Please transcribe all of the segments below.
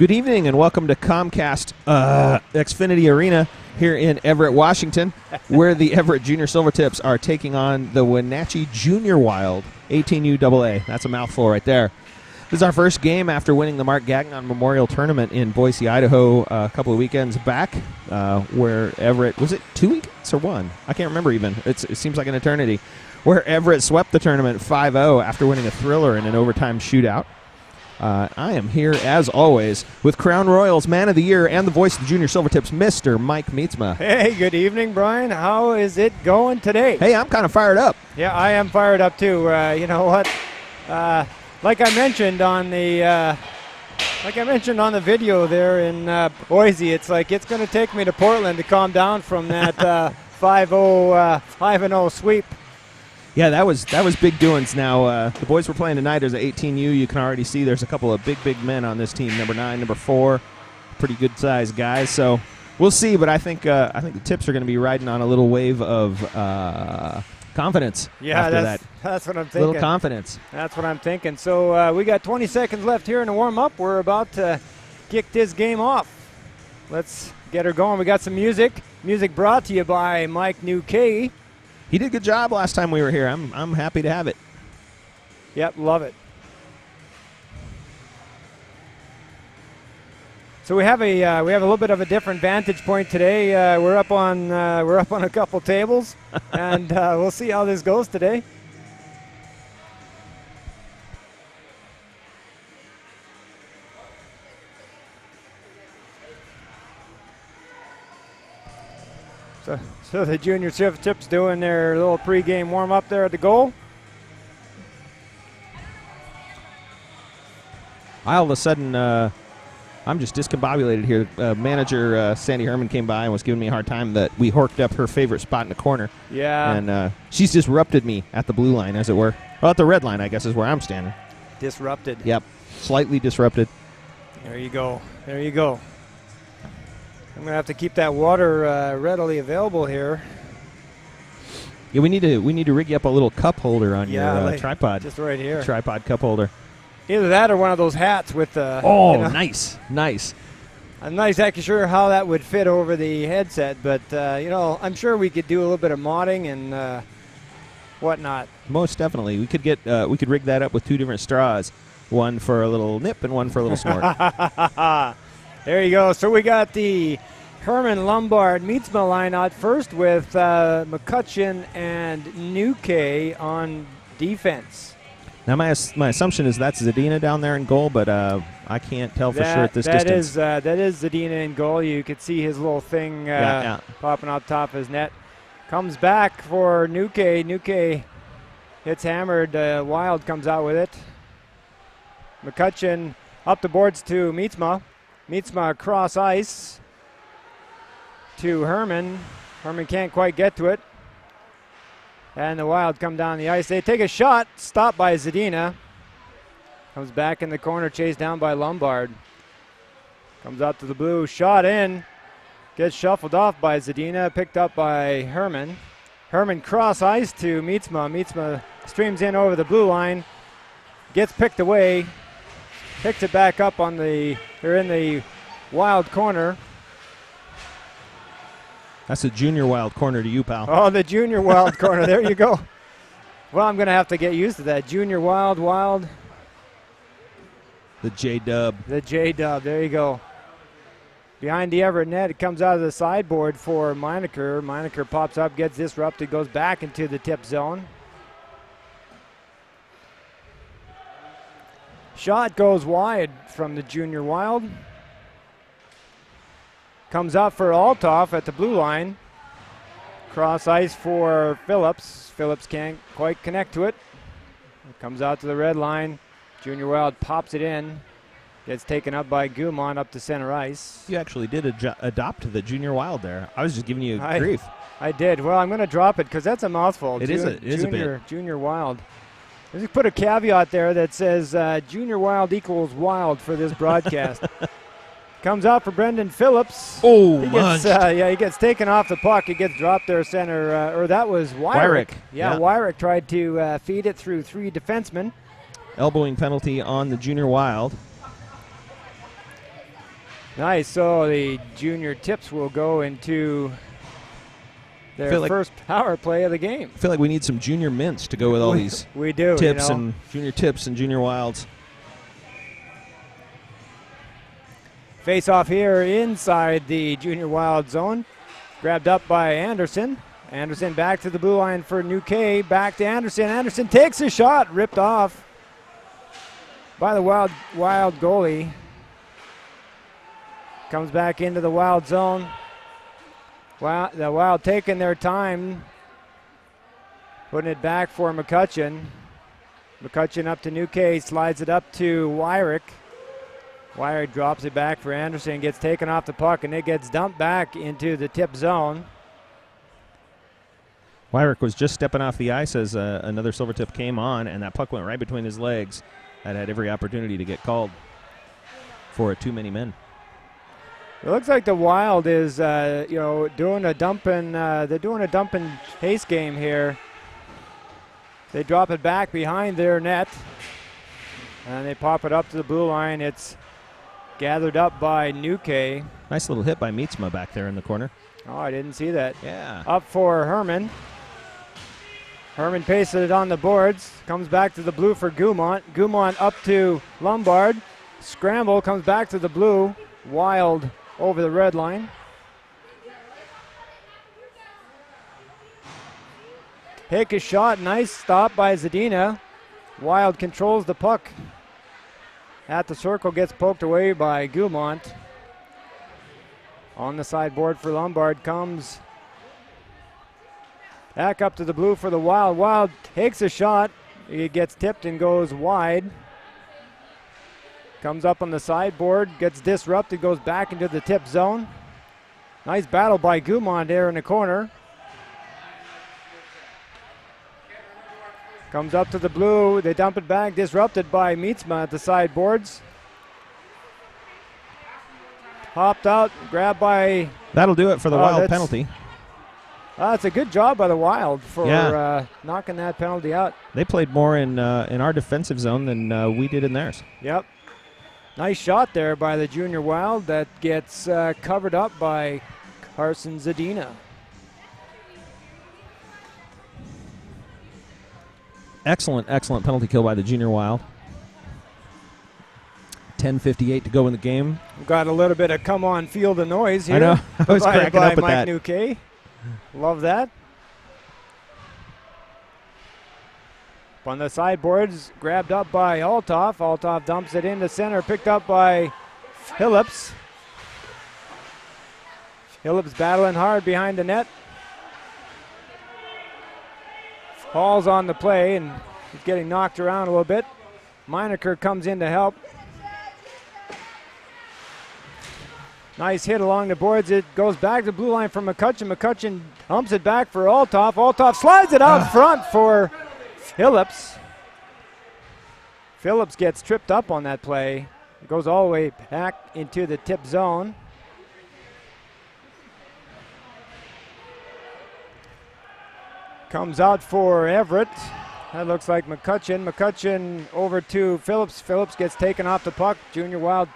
Good evening and welcome to Comcast Xfinity Arena here in Everett, Washington, where the Everett Junior Silvertips are taking on the Wenatchee Jr.Wild18U AA. That's a mouthful right there. This is our first game after winning the Mark Gagnon Memorial Tournament in Boise, Idaho a couple of weekends back, where Everett, was it 2 weeks or one? I can't remember even. It seems like an eternity. Where Everett swept the tournament 5-0 after winning a thriller in an overtime shootout. I am here, as always, with Crown Royals Man of the Year and the voice of the Junior Silvertips, Mr. Mike Meetsma. Hey, good evening, Brian. How is it going today? Hey, I'm kind of fired up. Yeah, I am fired up, too. You know what? Like I mentioned on the video there in Boise, it's like it's going to take me to Portland to calm down from that 5-0 sweep. Yeah, that was big doings. Now, the boys were playing tonight. There's an 18U. You can already see there's a couple of big men on this team. Number 9, number 4, pretty good-sized guys. So we'll see, but I think the Tips are going to be riding on a little wave of confidence. Yeah, after that's what I'm thinking. Little confidence. That's what I'm thinking. So we got 20 seconds left here in the warm-up. We're about to kick this game off. Let's get her going. We got some music. Music brought to you by Mike Newkay. He did a good job last time we were here. I'm happy to have it. Yep, love it. So we have a little bit of a different vantage point today. We're up on a couple tables, and we'll see how this goes today. So the Junior Silvertips doing their little pregame warm-up there at the goal. All of a sudden, I'm just discombobulated here. Manager Sandy Herman came by and was giving me a hard time that we horked up her favorite spot in the corner. Yeah. And she's disrupted me at the blue line, as it were. Well, at the red line, I guess, is where I'm standing. Disrupted. Yep, slightly disrupted. There you go. There you go. I'm going to have to keep that water readily available here. Yeah, we need to rig you up a little cup holder on your tripod. Just right here. Tripod cup holder. Either that or one of those hats with the... Nice. I'm not exactly sure how that would fit over the headset, but, I'm sure we could do a little bit of modding and whatnot. Most definitely. We could rig that up with 2 different straws. One for a little nip and one for a little snort. There you go. So we got the Herman Lombard Meetsma line out first with McCutcheon and Newkay on defense. Now my assumption is that's Zadina down there in goal, but I can't tell for sure at this distance. That is Zadina in goal. You could see his little thing popping out top of his net. Comes back for Newkay. Newkay hits hammered. Wild comes out with it. McCutcheon up the boards to Meetsma. Meetsma across ice to Herman. Herman can't quite get to it. And the Wild come down the ice. They take a shot, stopped by Zadina. Comes back in the corner, chased down by Lombard. Comes out to the blue, shot in. Gets shuffled off by Zadina, picked up by Herman. Herman cross ice to Meetsma. Meetsma streams in over the blue line. Gets picked away. Picks it back up they're in the Wild corner. That's a Junior Wild corner to you, pal. Oh, the Junior Wild corner. There you go. Well, I'm going to have to get used to that. Junior Wild. The J-Dub. The J-Dub. There you go. Behind the Everett net, it comes out of the sideboard for Meinecker. Meinecker pops up, gets disrupted, goes back into the tip zone. Shot goes wide from the Junior Wild. Comes out for Althoff at the blue line. Cross ice for Phillips. Phillips can't quite connect to it. It comes out to the red line. Junior Wild pops it in. Gets taken up by Gumon up to center ice. You actually did adopt the Junior Wild there. I was just giving you grief. I did. Well, I'm going to drop it because that's a mouthful. It is a bit. Junior Wild. Let's put a caveat there that says Junior Wild equals wild for this broadcast. Comes out for Brendan Phillips. Oh, he gets taken off the puck. He gets dropped there center. Or that was Wyrick. Yeah, Wyrick tried to feed it through 3 defensemen. Elbowing penalty on the Junior Wild. Nice. So the junior tips will go into their first power play of the game. I feel like we need some junior mints to go with all these we do, tips and junior tips and junior wilds. Face off here inside the junior wild zone. Grabbed up by Anderson. Anderson back to the blue line for New K. Back to Anderson. Anderson takes a shot. Ripped off by the wild goalie. Comes back into the wild zone. The Wild taking their time. Putting it back for McCutcheon. McCutcheon up to New K. Slides it up to Wyrick. Wyrick drops it back for Anderson. Gets taken off the puck, and it gets dumped back into the tip zone. Wyrick was just stepping off the ice as another silver tip came on, and that puck went right between his legs. That had every opportunity to get called for too many men. It looks like the Wild is, doing a dumping. They're doing a dumping chase game here. They drop it back behind their net, and they pop it up to the blue line. It's gathered up by New K. Nice little hit by Meetsma back there in the corner. Oh, I didn't see that. Yeah. Up for Herman. Herman pasted it on the boards. Comes back to the blue for Gumont. Gumont up to Lombard. Scramble, comes back to the blue. Wild over the red line. Take a shot. Nice stop by Zadina. Wild controls the puck. At the circle, gets poked away by Gumont. On the sideboard for Lombard comes back up to the blue for the Wild. Wild takes a shot. He gets tipped and goes wide. Comes up on the sideboard, gets disrupted, goes back into the tip zone. Nice battle by Gumont there in the corner. Comes up to the blue, they dump it back, disrupted by Meetsma at the sideboards. Hopped out, grabbed by... That'll do it for the Wild penalty. It's a good job by the Wild for knocking that penalty out. They played more in our defensive zone than we did in theirs. Yep. Nice shot there by the junior Wild that gets covered up by Carson Zadina. Excellent penalty kill by the junior Wild. 10:58 to go in the game. We've got a little bit of come on field of noise here. I know. I was cracking up with Mike that. New K. Love that. On the sideboards, grabbed up by Althoff. Althoff dumps it into center, picked up by Phillips. Phillips battling hard behind the net. Hall's on the play, and he's getting knocked around a little bit. Meinecker comes in to help. Nice hit along the boards. It goes back to the blue line for McCutcheon. McCutcheon humps it back for Althoff. Althoff slides it out front for Phillips. Phillips gets tripped up on that play. It goes all the way back into the tip zone. Comes out for Everett. That looks like McCutcheon. McCutcheon over to Phillips. Phillips gets taken off the puck. Junior Wild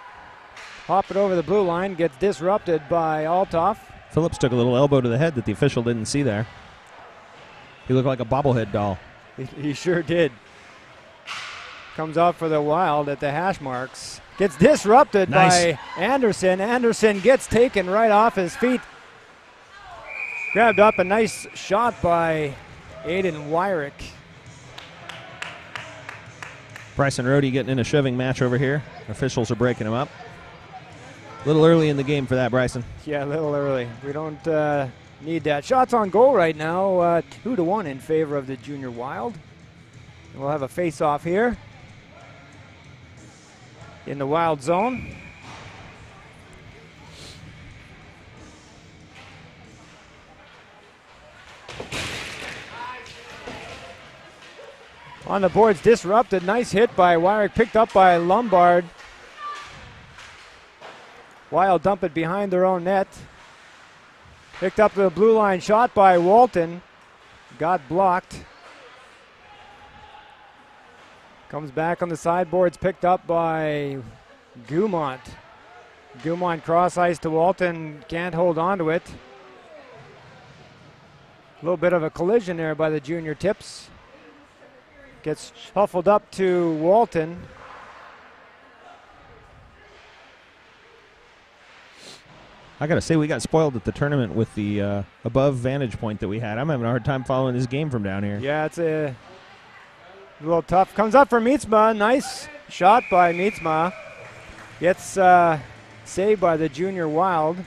hop it over the blue line. Gets disrupted by Althoff. Phillips took a little elbow to the head that the official didn't see there. He looked like a bobblehead doll. He sure did. Comes out for the Wild at the hash marks. Gets disrupted by Anderson. Anderson gets taken right off his feet. Grabbed up, a nice shot by Aiden Wyrick. Bryson Rohde getting in a shoving match over here. Officials are breaking him up. A little early in the game for that, Bryson. Yeah, a little early. We don't need that. Shots on goal right now, 2-1 in favor of the Junior Wild. And we'll have a face-off here in the Wild zone. On the boards, disrupted. Nice hit by Wyrick, picked up by Lombard. Wild dump it behind their own net. Picked up to the blue line, shot by Walton. Got blocked. Comes back on the sideboards, picked up by Gumont. Gumon cross ice to Walton, can't hold on to it. A little bit of a collision there by the junior tips. Gets shuffled up to Walton. I got to say, we got spoiled at the tournament with the above vantage point that we had. I'm having a hard time following this game from down here. Yeah, it's a little tough. Comes up for Meetsma. Nice shot by Meetsma. Gets saved by the Junior Wild.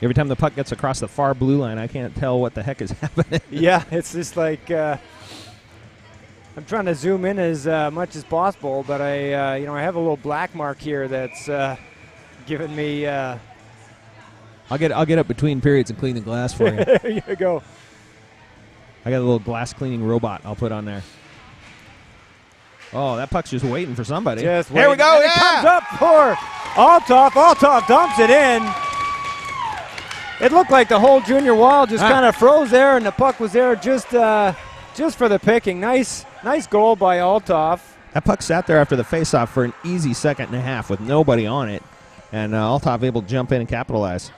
Every time the puck gets across the far blue line, I can't tell what the heck is happening. Yeah, it's just like I'm trying to zoom in as much as possible, but I have a little black mark here that's giving me. I'll get up between periods and clean the glass for you. There you go. I got a little glass cleaning robot I'll put on there. Oh, that puck's just waiting for somebody. Just Here we waiting. go. And Yeah! It comes up for Althoff. Althoff dumps it in. It looked like the whole Junior Wild just kind of froze there, and the puck was there just for the picking. Nice goal by Althoff. That puck sat there after the faceoff for an easy second and a half with nobody on it, and Althoff able to jump in and capitalize.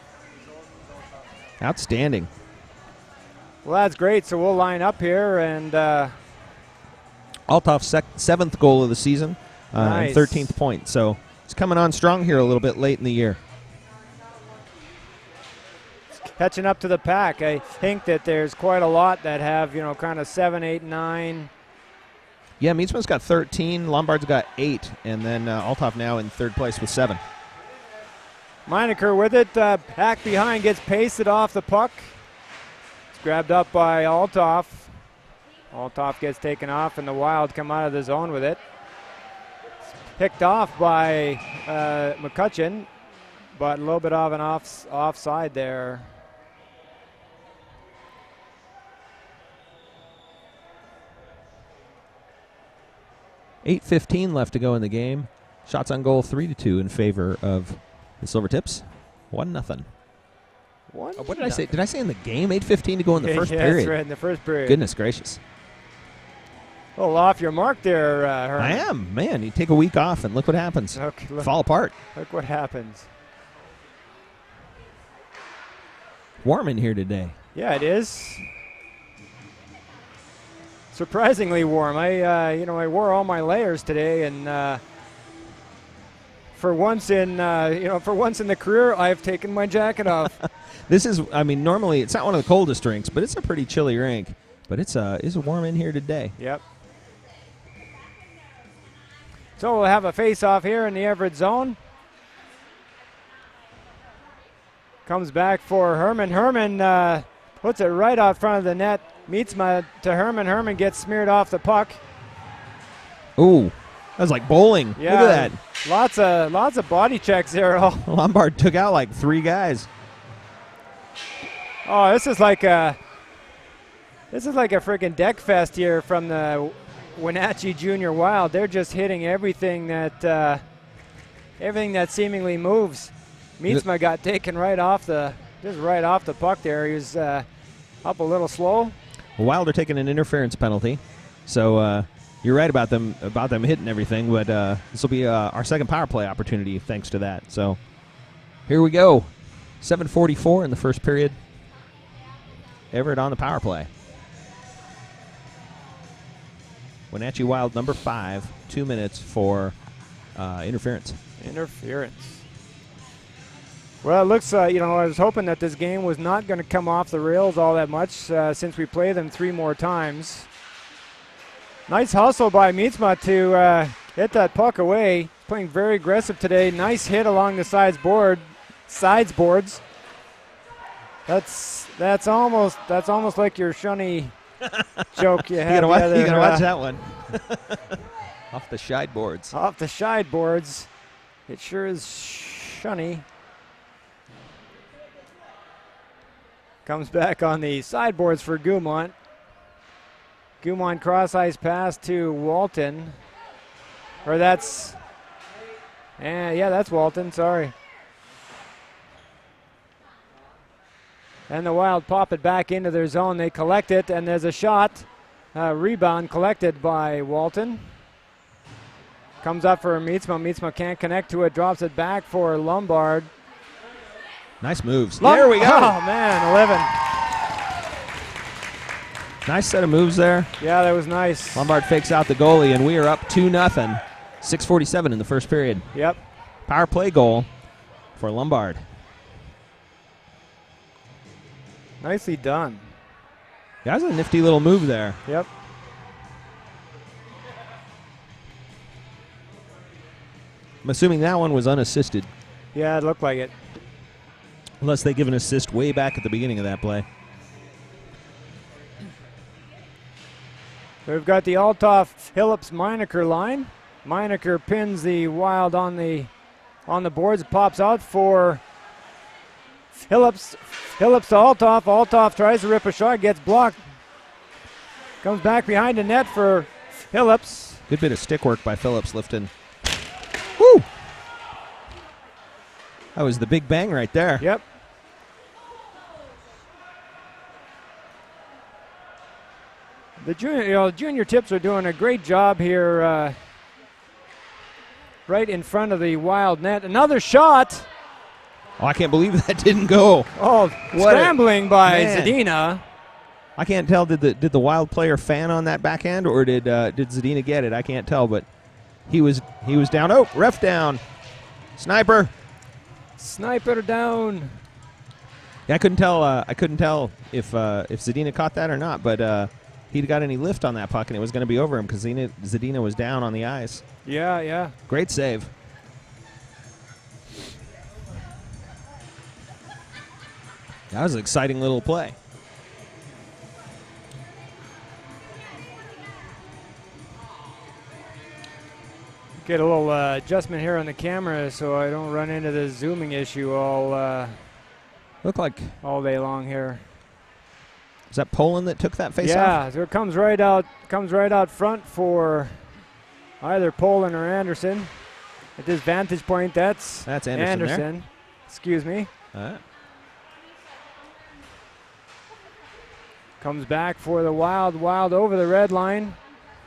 Outstanding. Well, that's great. So we'll line up here, and Althoff's seventh goal of the season, Nice. and 13th point. So it's coming on strong here a little bit late in the year. catching up to the pack. I think that there's quite a lot that have, kind of 7, 8, 9. Yeah, Meetsma's got 13, Lombard's got 8, and then Althoff now in third place with 7. Meinecker with it, back behind, gets pasted off the puck. It's grabbed up by Althoff. Althoff gets taken off, and the Wild come out of the zone with it. It's picked off by McCutcheon, but a little bit of an offside there. .8:15 left to go in the game. Shots on goal 3-2 in favor of the Silvertips. 1-0. What did I say? Did I say in the game? 8:15 to go in the first period. That's right, in the first period. Goodness gracious. A little off your mark there, Herman. I am. Man, you take a week off and look what happens. Okay, Fall apart. Look what happens. Warm in here today. Yeah, it is. Surprisingly warm. I wore all my layers today, and for once in the career, I've taken my jacket off. This is, normally it's not one of the coldest rinks, but it's a pretty chilly rink. But it's warm in here today. Yep. So we'll have a face-off here in the Everett zone. Comes back for Herman. Herman puts it right out front of the net. Meetsma to Herman. Herman gets smeared off the puck. Ooh, that was like bowling. Yeah, Look at that. Lots of body checks there. Lombard took out like 3 guys. Oh, this is like a freaking deck fest here from the Wenatchee Jr. Wild. They're just hitting everything that seemingly moves. Meetsma got taken right off the puck there. He was up a little slow. The Wild are taking an interference penalty, so you're right about them hitting everything. But this will be our second power play opportunity thanks to that. So here we go. 7:44 in the first period. Everett on the power play. Wenatchee Wild number 5, 2 minutes for interference. Well, it looks, I was hoping that this game was not going to come off the rails all that much since we play them 3 more times. Nice hustle by Meetsma to hit that puck away. Playing very aggressive today. Nice hit along the sideboards. That's almost like your shunny joke you had. You gotta watch that one. Off the sideboards. Off the sideboards. It sure is shunny. Comes back on the sideboards for Gumont. Gumont cross ice pass to Walton. That's Walton, sorry. And the Wild pop it back into their zone. They collect it, and there's a shot. Rebound collected by Walton. Comes up for Meetsma. Meetsma can't connect to it. Drops it back for Lombard. Nice moves. There we go. Oh, man, 11. Nice set of moves there. Yeah, that was nice. Lombard fakes out the goalie, and we are up 2-0. 6:47 in the first period. Yep. Power play goal for Lombard. Nicely done. That was a nifty little move there. Yep. I'm assuming that one was unassisted, Yeah, it looked like it. unless they give an assist way back at the beginning of that play. We've got the Althoff Phillips Meinecker line. Meinecker pins the Wild on the boards. It pops out for Phillips. Phillips to Althoff. Althoff tries to rip a shot, gets blocked. Comes back behind the net for Phillips. Good bit of stick work by Phillips lifting. Woo! That was the big bang right there. Yep. The junior tips are doing a great job here, right in front of the Wild net. Another shot. Oh, I can't believe that didn't go. Oh, What scrambling by man. Zadina. I can't tell. Did the Wild player fan on that backhand, or did Zadina get it? I can't tell, but he was down. Oh, ref down. Sniper. Sniper down. Yeah, I couldn't tell if Zadina caught that or not, but he got any lift on that puck, and it was going to be over him because Zadina was down on the ice. Yeah, yeah. Great save. That was an exciting little play. Get a little adjustment here on the camera so I don't run into the zooming issue all Looked like, all day long here. is that Poland that took that face off? Yeah, so it comes right out front for either Poland or Anderson. At this vantage point, that's Anderson there. Excuse me. Comes back for the Wild. Wild over the red line.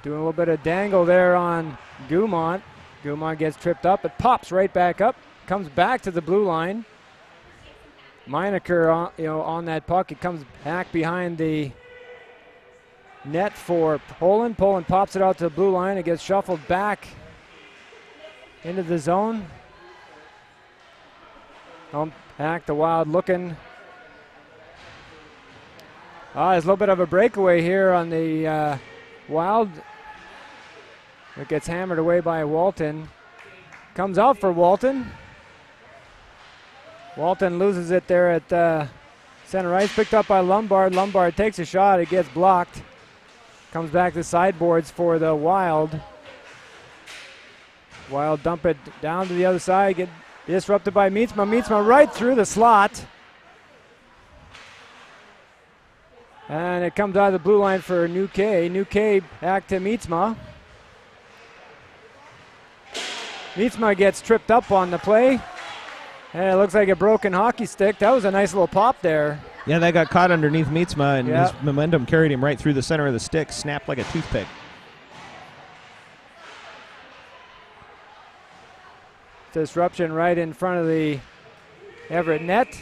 Doing a little bit of dangle there on Gumont. Gumont gets tripped up. It pops right back up. Comes back to the blue line. Meinecker on that puck. It comes back behind the net for Poland. Poland pops it out to the blue line. It gets shuffled back into the zone. Back the Wild looking. There's a little bit of a breakaway here on the Wild. It gets hammered away by Walton. Comes out for Walton. Walton loses it there at center ice. Picked up by Lombard. Lombard takes a shot. It gets blocked. Comes back to sideboards for the Wild. Wild dump it down to the other side. Get disrupted by Meetsma. Meetsma right through the slot. And it comes out of the blue line for New K. New K back to Meetsma. Meetsma gets tripped up on the play. And it looks like a broken hockey stick. That was a nice little pop there. Yeah, that got caught underneath Meetsma, and his momentum carried him right through the center of the stick, snapped like a toothpick. Disruption right in front of the Everett net.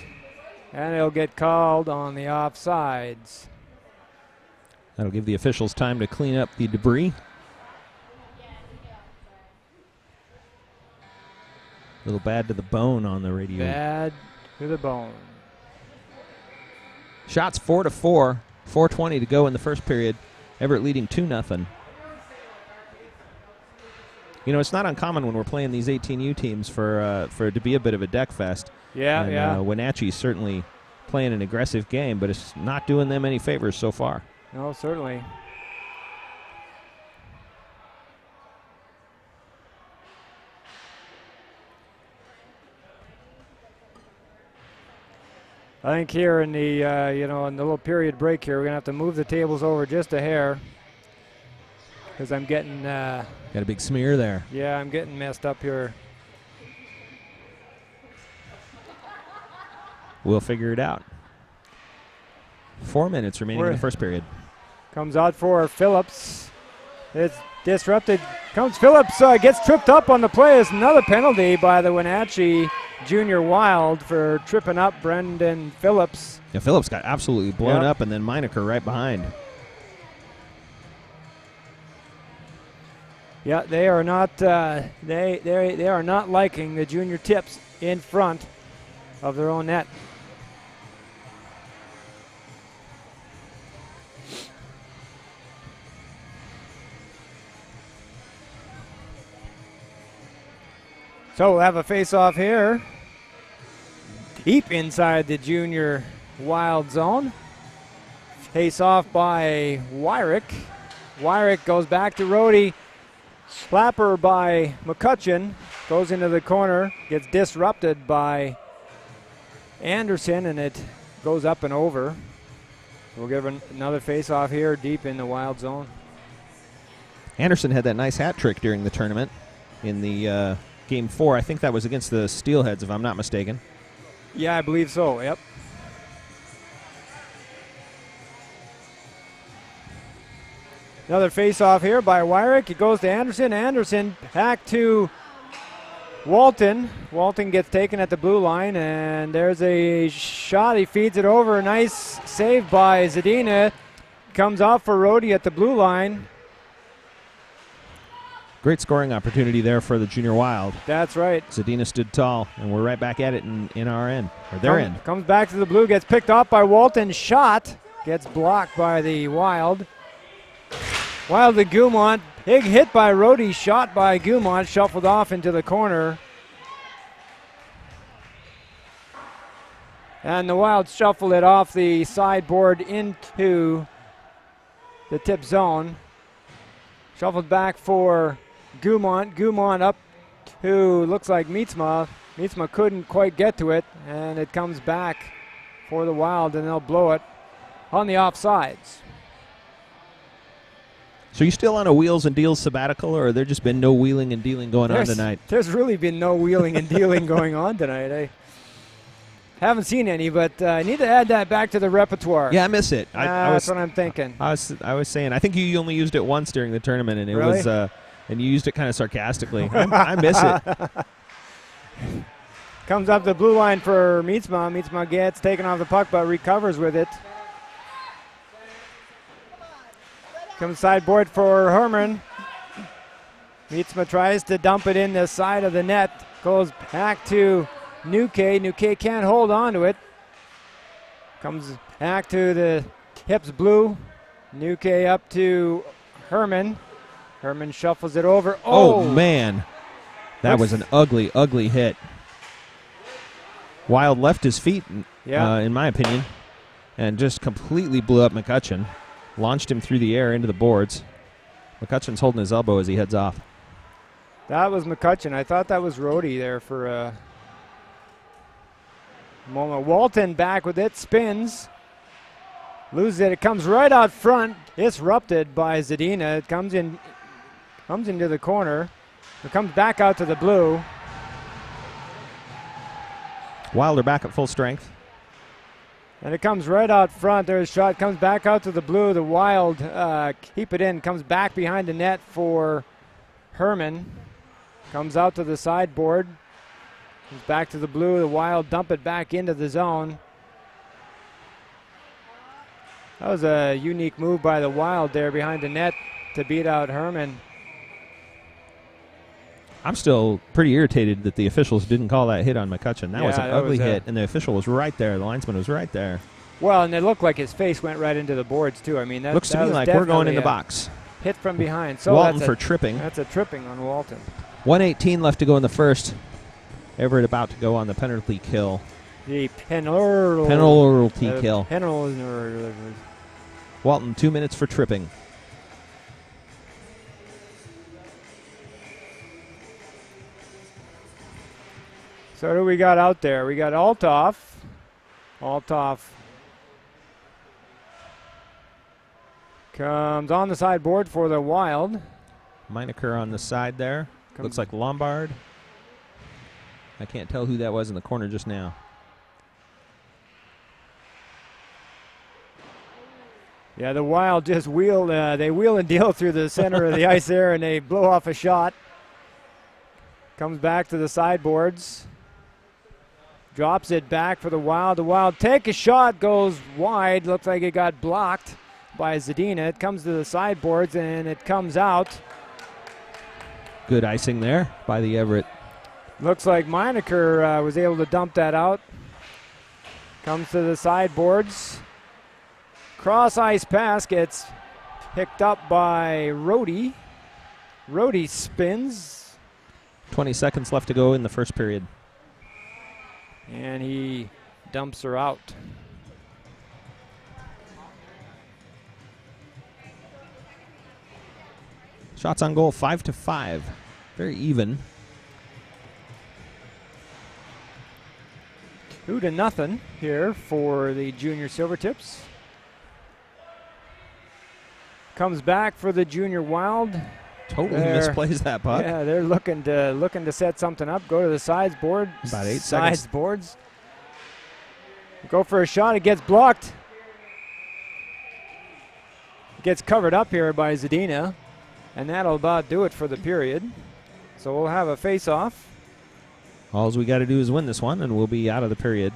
And it'll get called on the offsides. That'll give the officials time to clean up the debris. A little bad to the bone on the radio. Bad to the bone. Shots 4-4, 4:20 to go in the first period. Everett leading 2-0. You know, it's not uncommon when we're playing these 18U teams for it to be a bit of a deck fest. Yeah, and, yeah. Wenatchee certainly playing an aggressive game, but it's not doing them any favors so far. No, certainly. I think here in the in the little period break here, we're gonna have to move the tables over just a hair because I'm getting got a big smear there. Yeah, I'm getting messed up here. We'll figure it out. 4 minutes remaining in the first period. Comes out for Phillips. It's disrupted. Comes Phillips, gets tripped up on the play. It's another penalty by the Wenatchee Junior Wild for tripping up Brendan Phillips. Yeah, Phillips got absolutely blown up, and then Meinecker right behind. Yeah, they are not. They are not liking the junior tips in front of their own net. So we'll have a face-off here, deep inside the Junior Wild zone. Face-off by Wyrick. Wyrick goes back to Rhodey. Slapper by McCutcheon. Goes into the corner. Gets disrupted by Anderson, and it goes up and over. We'll give another face-off here deep in the Wild zone. Anderson had that nice hat trick during the tournament in the Game 4. I think that was against the Steelheads, if I'm not mistaken. Yeah, I believe so, yep. Another face-off here by Wyrick. It goes to Anderson. Anderson back to Walton. Walton gets taken at the blue line, and there's a shot. He feeds it over. A nice save by Zadina. Comes off for Rhodey at the blue line. Great scoring opportunity there for the Junior Wild. That's right. Zadina stood tall, and we're right back at it in our end, or their end. Comes back to the blue, gets picked off by Walton. Shot gets blocked by the Wild. Wild to Gumont. Big hit by Rhodey, shot by Gumont, shuffled off into the corner. And the Wild shuffled it off the sideboard into the tip zone. Shuffled back for Gumont. Gumont up to, looks like Meetsma. Meetsma couldn't quite get to it, and it comes back for the Wild, and they'll blow it on the offsides. So you still on a wheels and deals sabbatical, or there just been no wheeling and dealing going on tonight? There's really been no wheeling and dealing going on tonight. I haven't seen any, but I need to add that back to the repertoire. Yeah, I miss it. That's what I'm thinking. I was saying, I think you only used it once during the tournament, and it really? was, and you used it kind of sarcastically. I miss it. Comes up the blue line for Meetsma. Meetsma gets taken off the puck, but recovers with it. Comes sideboard for Herman. Meetsma tries to dump it in the side of the net. Goes back to Nuke. Nuke can't hold on to it. Comes back to the hips blue. Nuke up to Herman. Herman shuffles it over. Oh man. That was an ugly, ugly hit. Wild left his feet, in my opinion, and just completely blew up McCutcheon. Launched him through the air into the boards. McCutcheon's holding his elbow as he heads off. That was McCutcheon. I thought that was Rhodey there for a moment. Walton back with it. Spins. Loses it. It comes right out front. Disrupted by Zadina. It comes into the corner. It comes back out to the blue. Wilder back at full strength. And it comes right out front. There's a shot. Comes back out to the blue. The Wild keep it in. Comes back behind the net for Herman. Comes out to the sideboard. Comes back to the blue. The Wild dump it back into the zone. That was a unique move by the Wild there behind the net to beat out Herman. I'm still pretty irritated that the officials didn't call that hit on McCutcheon. That was an ugly hit, and the official was right there. The linesman was right there. Well, and it looked like his face went right into the boards, too. I mean, that looks to me like we're going in the box. Hit from behind. So Walton for tripping. That's a tripping on Walton. 1:18 left to go in the first. Everett about to go on the penalty kill. The penalty kill. Walton, 2 minutes for tripping. So who do we got out there? We got Althoff. Althoff comes on the sideboard for the Wild. Meinecker on the side there. Looks like Lombard. I can't tell who that was in the corner just now. Yeah, the Wild just wheel and deal through the center of the ice there, and they blow off a shot. Comes back to the sideboards. Drops it back for the Wild. The Wild take a shot, goes wide. Looks like it got blocked by Zadina. It comes to the sideboards, and it comes out. Good icing there by the Everett. Looks like Meinecker was able to dump that out. Comes to the sideboards. Cross ice pass gets picked up by Rhodey. Rhodey spins. 20 seconds left to go in the first period. And he dumps her out. Shots on goal 5-5. Very even. 2-0 here for the Junior Silvertips. Comes back for the Junior Wild. Totally misplays that puck. Yeah, they're looking to set something up. Go to the sideboard. About 8 seconds. Sideboards. Go for a shot. It gets blocked. Gets covered up here by Zadina. And that'll about do it for the period. So we'll have a face-off. All we got to do is win this one, and we'll be out of the period.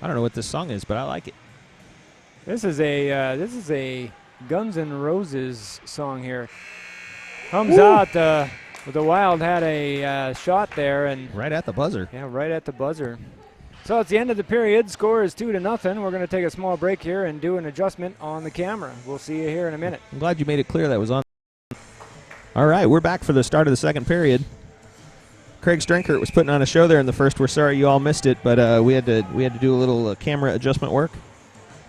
I don't know what this song is, but I like it. This is a Guns N' Roses song here. Comes out. The Wild had a shot there, and right at the buzzer. Yeah, right at the buzzer. So it's the end of the period. Score is 2-0. We're going to take a small break here and do an adjustment on the camera. We'll see you here in a minute. I'm glad you made it clear that was on. All right, we're back for the start of the second period. Craig Strenkert was putting on a show there in the first. We're sorry you all missed it, but we had to do a little camera adjustment work.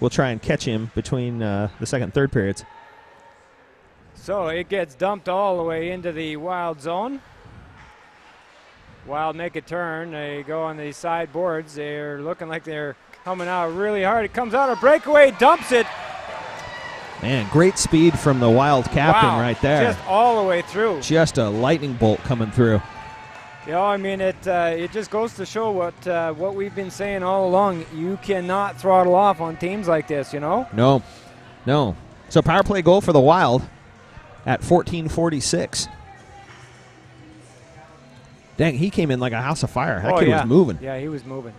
We'll try and catch him between the second and third periods. So it gets dumped all the way into the Wild zone. Wild make a turn. They go on the sideboards. They're looking like they're coming out really hard. It comes out a breakaway, dumps it. Man, great speed from the Wild captain right there. Just all the way through. Just a lightning bolt coming through. You know, I mean, it just goes to show what we've been saying all along. You cannot throttle off on teams like this, you know? No. So power play goal for the Wild at 14:46. Dang, he came in like a house of fire. That kid was moving. Yeah, he was moving.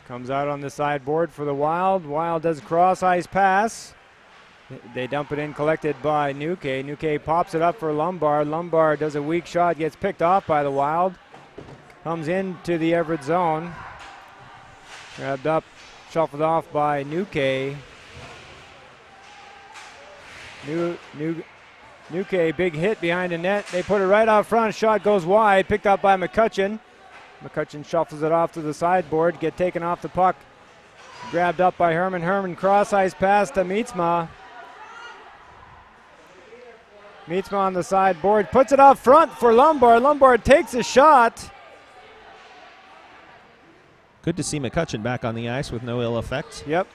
Comes out on the sideboard for the Wild. Wild does a cross ice pass. They dump it in, collected by Nuke. Nuke pops it up for Lombard. Lombard does a weak shot, gets picked off by the Wild. Comes into the Everett zone. Grabbed up, shuffled off by Nuke. Nuke, big hit behind the net. They put it right out front. Shot goes wide, picked up by McCutcheon. McCutcheon shuffles it off to the sideboard, get taken off the puck. Grabbed up by Herman. Herman cross ice pass to Meetsma. Meetsma on the sideboard, puts it out front for Lombard. Lombard takes a shot. Good to see McCutcheon back on the ice with no ill effects. Yep.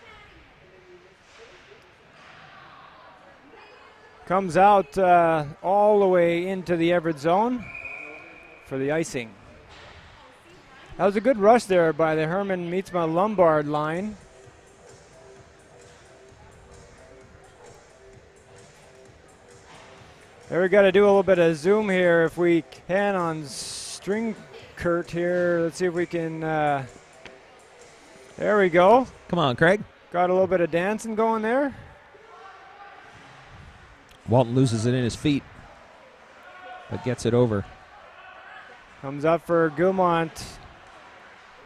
Comes out all the way into the Everett zone for the icing. That was a good rush there by the Herman Meetsma Lombard line. There we got to do a little bit of zoom here if we can on Strenkert here. Let's see if we can. There we go. Come on, Craig. Got a little bit of dancing going there. Walton loses it in his feet, but gets it over. Comes up for Gilmont.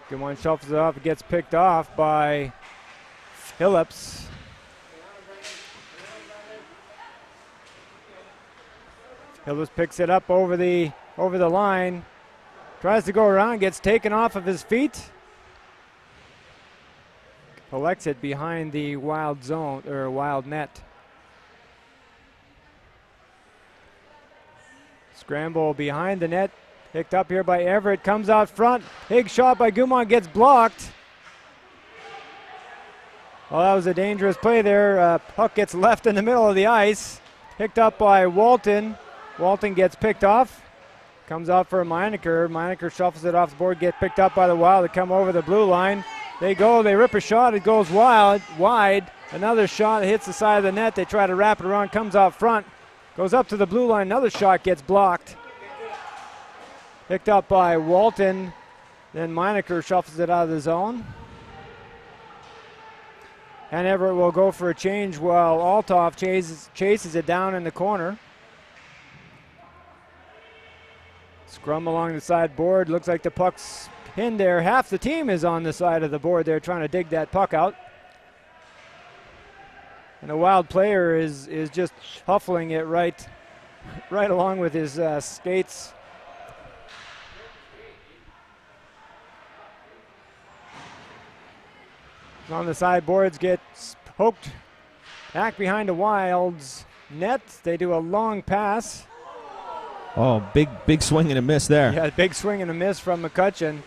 Gilmont shuffles it off. It gets picked off by Phillips. Phillips picks it up over the line. Tries to go around, gets taken off of his feet. Collects it behind the Wild zone or Wild net. Scramble behind the net. Picked up here by Everett. Comes out front. Big shot by Gaumont. Gets blocked. Well, that was a dangerous play there. Puck gets left in the middle of the ice. Picked up by Walton. Walton gets picked off. Comes out for Meinecker. Meinecker shuffles it off the board. Gets picked up by the Wild. They come over the blue line. They rip a shot. It goes wide. Another shot hits the side of the net. They try to wrap it around. Comes out front. Goes up to the blue line. Another shot gets blocked. Picked up by Walton. Then Meinecker shuffles it out of the zone. And Everett will go for a change while Althoff chases it down in the corner. Scrum along the side board. Looks like the puck's pinned there. Half the team is on the side of the board there trying to dig that puck out. And the Wild player is just huffling it right along with his skates. On the side boards, gets poked back behind the Wild's net. They do a long pass. Oh, big swing and a miss there. Yeah, big swing and a miss from McCutcheon.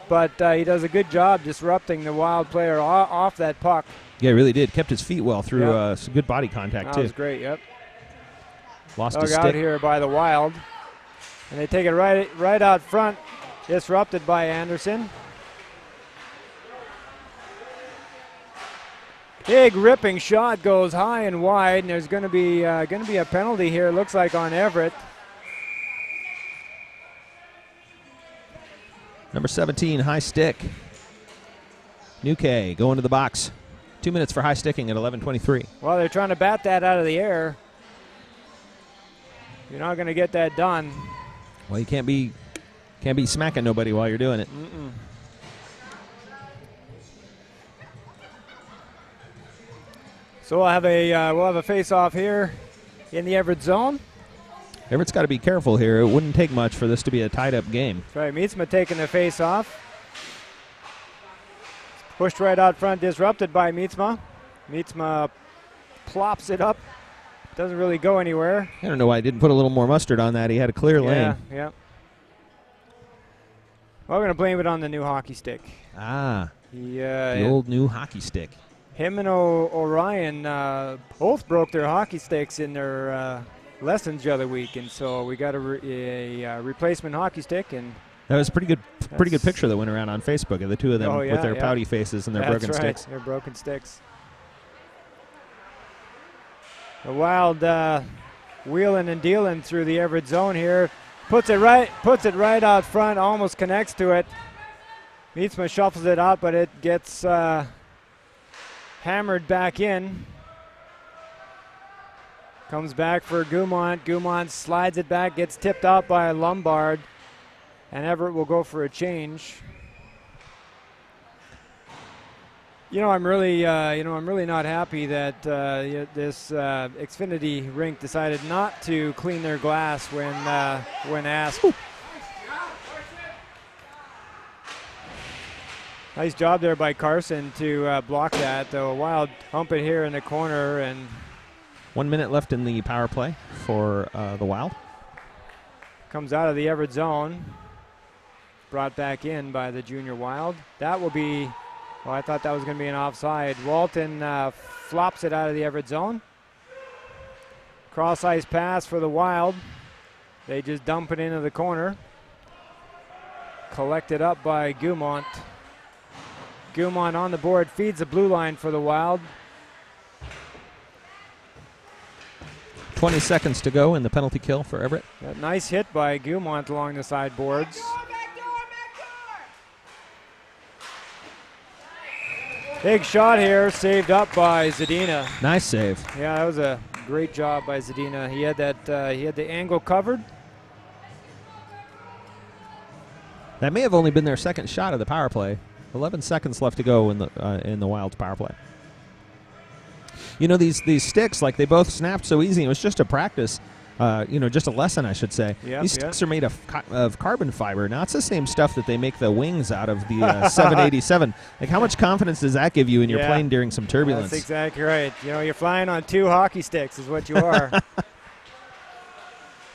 But he does a good job disrupting the Wild player off that puck. Yeah, he really did. Kept his feet well through some good body contact, too. That was great, yep. Lost his stick. stick. Out here by the Wild. And they take it right out front. Disrupted by Anderson. Big ripping shot goes high and wide, and there's going to be a penalty here. It looks like on Everett. Number 17, high stick. Nuke going to the box. 2 minutes for high sticking at 11:23. Well, they're trying to bat that out of the air. You're not going to get that done. Well, you can't be smacking nobody while you're doing it. So we'll have a face-off here in the Everett zone. Everett's got to be careful here. It wouldn't take much for this to be a tied-up game. That's right. Meetsma taking the face-off. Pushed right out front, disrupted by Meetsma. Meetsma plops it up. Doesn't really go anywhere. I don't know why I didn't put a little more mustard on that. He had a clear lane. Yeah. Well, we're going to blame it on the new hockey stick. The old new hockey stick. Him and Orion both broke their hockey sticks in their lessons the other week, and so we got a replacement hockey stick. And that was a pretty good picture that went around on Facebook of the two of them with their pouty faces and their broken sticks. Their broken sticks. The Wild wheeling and dealing through the Everett zone here. Puts it right out front, almost connects to it. Meetsma shuffles it out, but it gets hammered back in. Comes back for Gaumont. Gaumont slides it back, gets tipped out by Lombard, and Everett will go for a change. I'm really not happy that this Xfinity rink decided not to clean their glass when asked. Ooh. Nice job there by Carson to block that. The Wild hump it here in the corner, and 1 minute left in the power play for the Wild. Comes out of the Everett zone. Brought back in by the Junior Wild. That will be. Well, I thought that was going to be an offside. Walton flops it out of the Everett zone. Cross ice pass for the Wild. They just dump it into the corner. Collected up by Gaumont. Gaumont on the board, feeds the blue line for the Wild. 20 seconds to go in the penalty kill for Everett. A nice hit by Gaumont along the side boards. Big shot here, saved up by Zadina. Nice save. Yeah, that was a great job by Zadina. He had the angle covered. That may have only been their second shot of the power play. 11 seconds left to go in the Wild's power play. These sticks, like, they both snapped so easy. It was just a practice. Just a lesson, I should say. Yep, These sticks are made of carbon fiber. Now, it's the same stuff that they make the wings out of the 787. Like, how much confidence does that give you in your plane during some turbulence? That's exactly right. You're flying on two hockey sticks is what you are.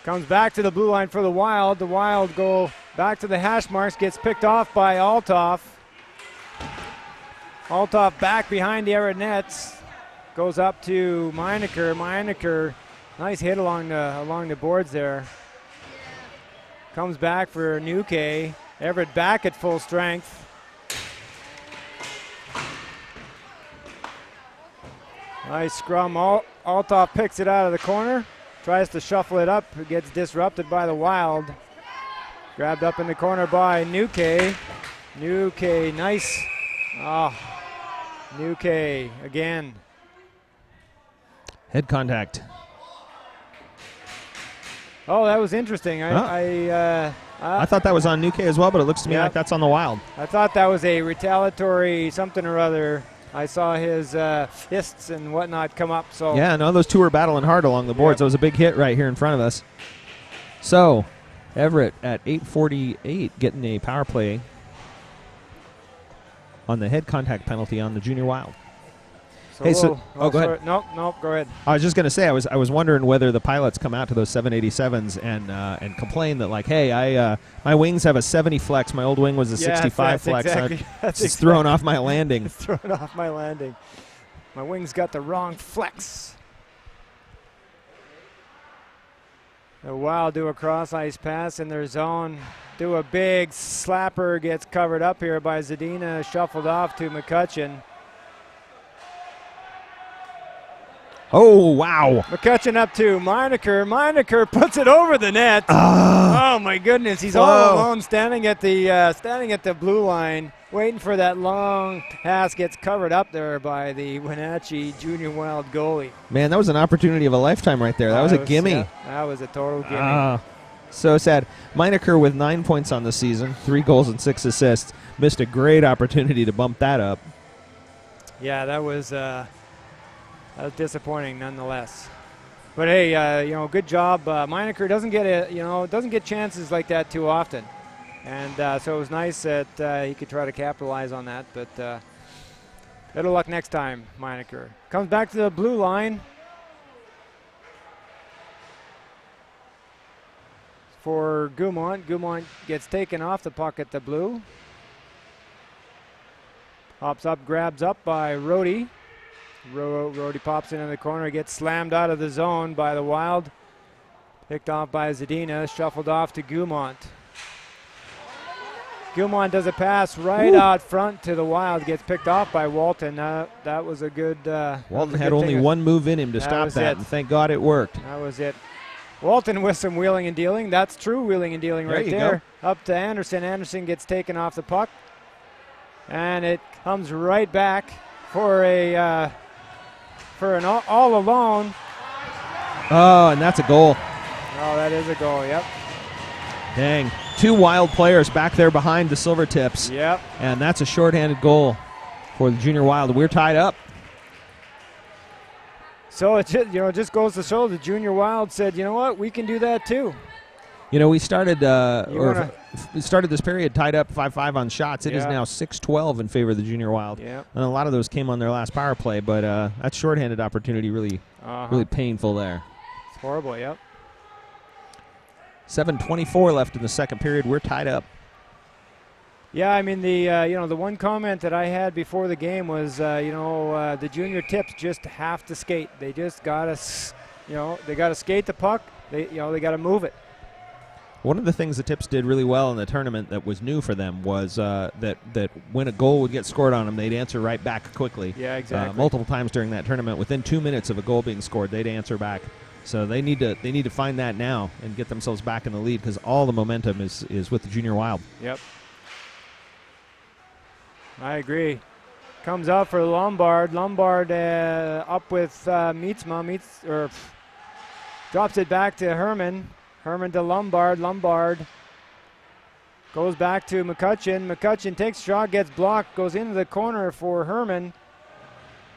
Comes back to the blue line for the Wild. The Wild go back to the hash marks. Gets picked off by Althoff. Althoff back behind the Everett nets. Goes up to Meinecker. Meinecker, nice hit along the boards there. Comes back for Nuke. Everett back at full strength. Nice scrum. Althoff picks it out of the corner. Tries to shuffle it up. It gets disrupted by the Wild. Grabbed up in the corner by Nuke. Nuke, nice. Oh, Nuke again. Head contact. Oh, that was interesting. I thought that was on Nuke as well, but it looks to me like that's on the Wild. I thought that was a retaliatory something or other. I saw his fists and whatnot come up. So yeah, no, those two were battling hard along the boards. That was a big hit right here in front of us. So Everett at 8:48 getting a power play on the head contact penalty on the Junior Wild. So hey, so go ahead. Nope, go ahead. I was just going to say I was wondering whether the pilots come out to those 787s and complain that like, hey, my wings have a 70 flex. My old wing was a 65 flex. Exactly, it's thrown off my landing. It's thrown off my landing. My wings got the wrong flex. The Wild do a cross ice pass in their zone. Do a big slapper, gets covered up here by Zadina, shuffled off to McCutcheon. Oh, wow. McCutcheon up to Meinecker. Meinecker puts it over the net. Oh, my goodness. He's all alone standing at the blue line, waiting for that long pass. Gets covered up there by the Wenatchee Junior Wild goalie. Man, that was an opportunity of a lifetime right there. That was a gimme. Yeah, that was a total gimme. So sad. Meinecker with 9 points on the season, 3 goals and 6 assists. Missed a great opportunity to bump that up. Yeah, that was disappointing nonetheless. But hey, good job. Meinecker doesn't get chances like that too often, and so it was nice that he could try to capitalize on that. But better luck next time, Meinecker. Comes back to the blue line for Gumont. Gumont gets taken off the puck at the blue. Pops up, grabs up by Rhodey. Rhodey pops into the corner, gets slammed out of the zone by the Wild. Picked off by Zadina, shuffled off to Gumont. Gumont does a pass right out front to the Wild, gets picked off by Walton. That was a good. Walton had only one move in him to stop that, and thank God it worked. That was it. Walton with some wheeling and dealing. That's true wheeling and dealing right there. Up to Anderson. Anderson gets taken off the puck, and it comes right back for an all alone. Oh, and that's a goal. Oh, that is a goal, yep. Dang. 2 Wild players back there behind the Silvertips. Yep. And that's a shorthanded goal for the Junior Wild. We're tied up. So it just goes to show the Junior Wild said, you know what, we can do that too. We started started this period tied up 5-5 on shots. It is now 6-12 in favor of the Junior Wild. Yep. And a lot of those came on their last power play, but that shorthanded opportunity really painful there. It's horrible, yep. 7:24 left in the second period. We're tied up. Yeah, I mean the one comment that I had before the game was the junior tips just have to skate. They just gotta skate the puck. They gotta move it. One of the things the Tips did really well in the tournament that was new for them was that when a goal would get scored on them, they'd answer right back quickly. Yeah, exactly. Multiple times during that tournament, within 2 minutes of a goal being scored, they'd answer back. So they need to find that now and get themselves back in the lead because all the momentum is with the Junior Wild. Yep. I agree. Comes out for Lombard. Lombard up with Meetsma. Drops it back to Herman. Herman to Lombard. Lombard goes back to McCutcheon. McCutcheon takes a shot, gets blocked, goes into the corner for Herman.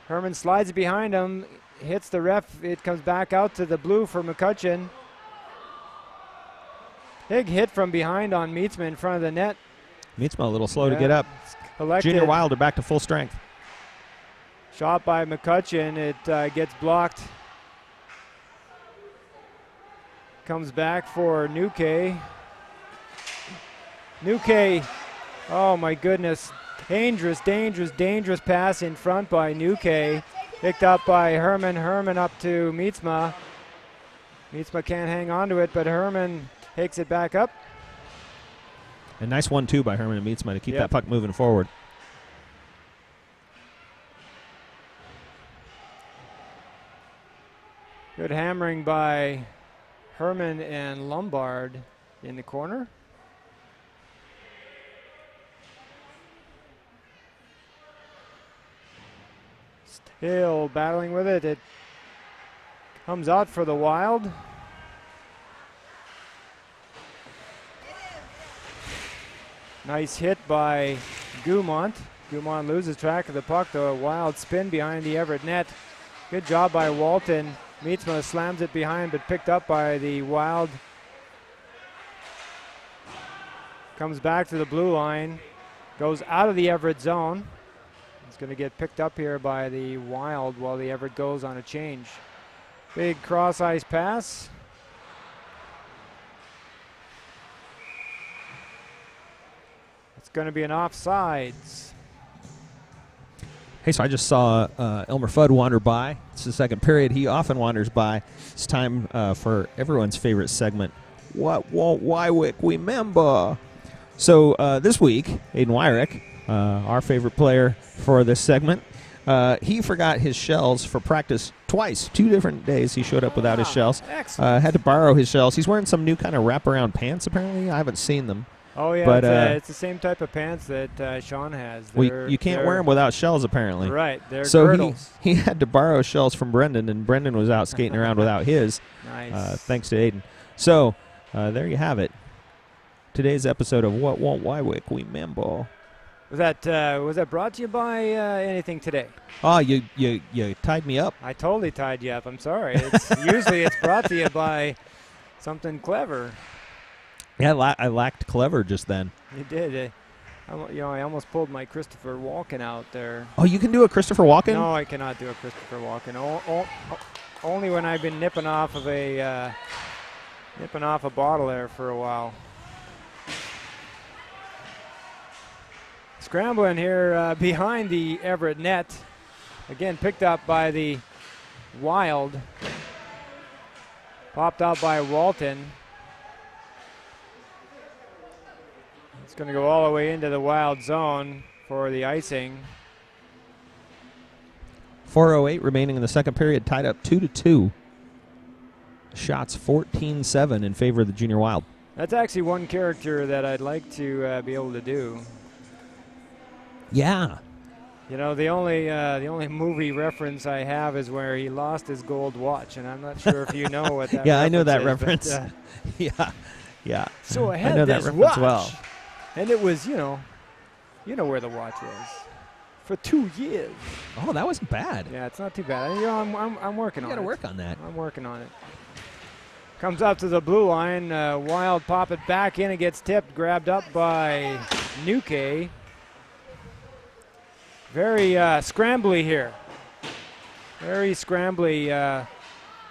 Herman slides behind him, hits the ref. It comes back out to the blue for McCutcheon. Big hit from behind on Meetsma in front of the net. Meetsma a little slow to get up. Junior Wild are back to full strength. Shot by McCutcheon. It gets blocked. Comes back for Nuke. Nuke, oh my goodness. Dangerous, dangerous, dangerous pass in front by Nuke. Picked up by Herman. Herman up to Meetsma. Meetsma can't hang on to it, but Herman takes it back up. A nice 1-2 by Herman and Meetsma to keep that puck moving forward. Good hammering by Herman and Lombard in the corner. Still battling with it. It comes out for the Wild. Nice hit by Gumont. Gumont loses track of the puck. The Wild spin behind the Everett net. Good job by Walton. Meetsma slams it behind, but picked up by the Wild. Comes back to the blue line. Goes out of the Everett zone. It's going to get picked up here by the Wild while the Everett goes on a change. Big cross-ice pass. It's going to be an offsides. Hey, so I just saw Elmer Fudd wander by. It's the second period. He often wanders by. It's time for everyone's favorite segment, What Won't Wywick Remember? So this week, Aiden Wyrick, our favorite player for this segment, he forgot his shells for practice twice. 2 different days he showed up without his shells. Excellent. Had to borrow his shells. He's wearing some new kind of wraparound pants, apparently. I haven't seen them. Oh, yeah, but, it's the same type of pants that Sean has. You can't wear them without shells, apparently. Right, they're so girdles. he had to borrow shells from Brendan, and Brendan was out skating around without his. Nice. Thanks to Aiden. So there you have it. Today's episode of What Won't Wywick Remember. Was that brought to you by anything today? Oh, you tied me up. I totally tied you up. I'm sorry. Usually it's brought to you by something clever. Yeah, I lacked clever just then. You did. I almost pulled my Christopher Walken out there. Oh, you can do a Christopher Walken? No, I cannot do a Christopher Walken. Only when I've been nipping off a bottle there for a while. Scrambling here behind the Everett net. Again, picked up by the Wild. Popped out by Walton. It's going to go all the way into the Wild zone for the icing. 4:08 remaining in the second period, tied up 2-2. Shots 14-7 in favor of the Junior Wild. That's actually one character that I'd like to be able to do. Yeah. You know, the only movie reference I have is where he lost his gold watch, and I'm not sure if you know what that. Yeah, I know that is, reference. But, yeah. So I had know this that reference watch, well. and it was, you know where the watch was, for 2 years. Oh, that wasn't bad. Yeah, it's not too bad. You know, I'm working on it. You got to work on that. I'm working on it. Comes up to the blue line. Wild pop it back in. It gets tipped, grabbed up by Nuke. Very scrambly here. Very scrambly.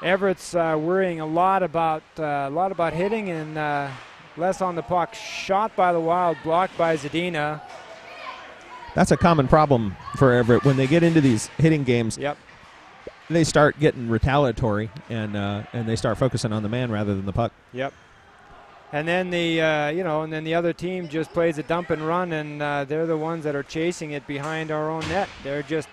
Everett's worrying a lot about hitting and less on the puck. Shot by the Wild, blocked by Zadina. That's a common problem for Everett when they get into these hitting games. Yep. They start getting retaliatory and they start focusing on the man rather than the puck. Yep. And then the other team just plays a dump and run, and they're the ones that are chasing it behind our own net. They're just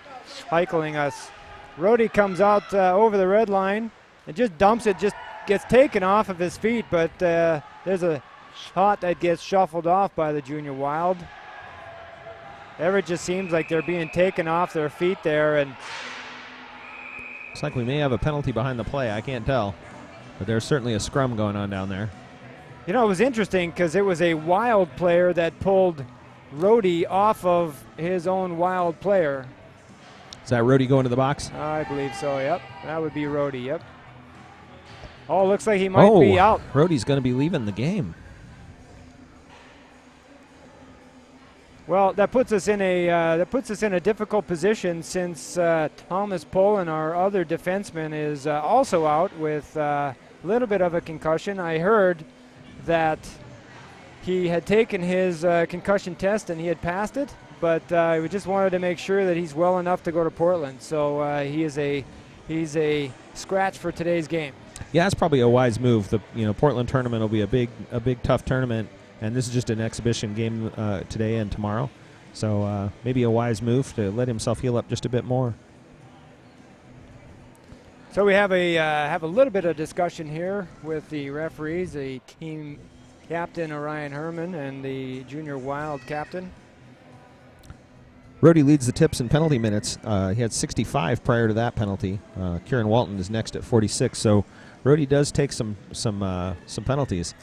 cycling us. Rhodey comes out over the red line and just dumps it, just gets taken off of his feet, but there's a shot that gets shuffled off by the Junior Wild. Everett just seems like they're being taken off their feet there, and looks like we may have a penalty behind the play. I can't tell, but there's certainly a scrum going on down there. You know, it was interesting because it was a Wild player that pulled Rhodey off of his own Wild player. Is that Rhodey going to the box? I believe so, yep. That would be Rhodey, yep. Oh, looks like he might be out. Rhodey's going to be leaving the game. Well, that puts us in a difficult position since Thomas Poland, our other defenseman, is also out with little bit of a concussion. I heard that he had taken his concussion test and he had passed it, but we just wanted to make sure that he's well enough to go to Portland. So he's a scratch for today's game. Yeah, that's probably a wise move. The Portland tournament will be a big tough tournament, and this is just an exhibition game today and tomorrow. So maybe a wise move to let himself heal up just a bit more. So we have a little bit of discussion here with the referees, the team captain Orion Herman and the Junior Wild captain. Rhodey leads the tips in penalty minutes. He had 65 prior to that penalty. Kieran Walton is next at 46. So Rhodey does take some penalties.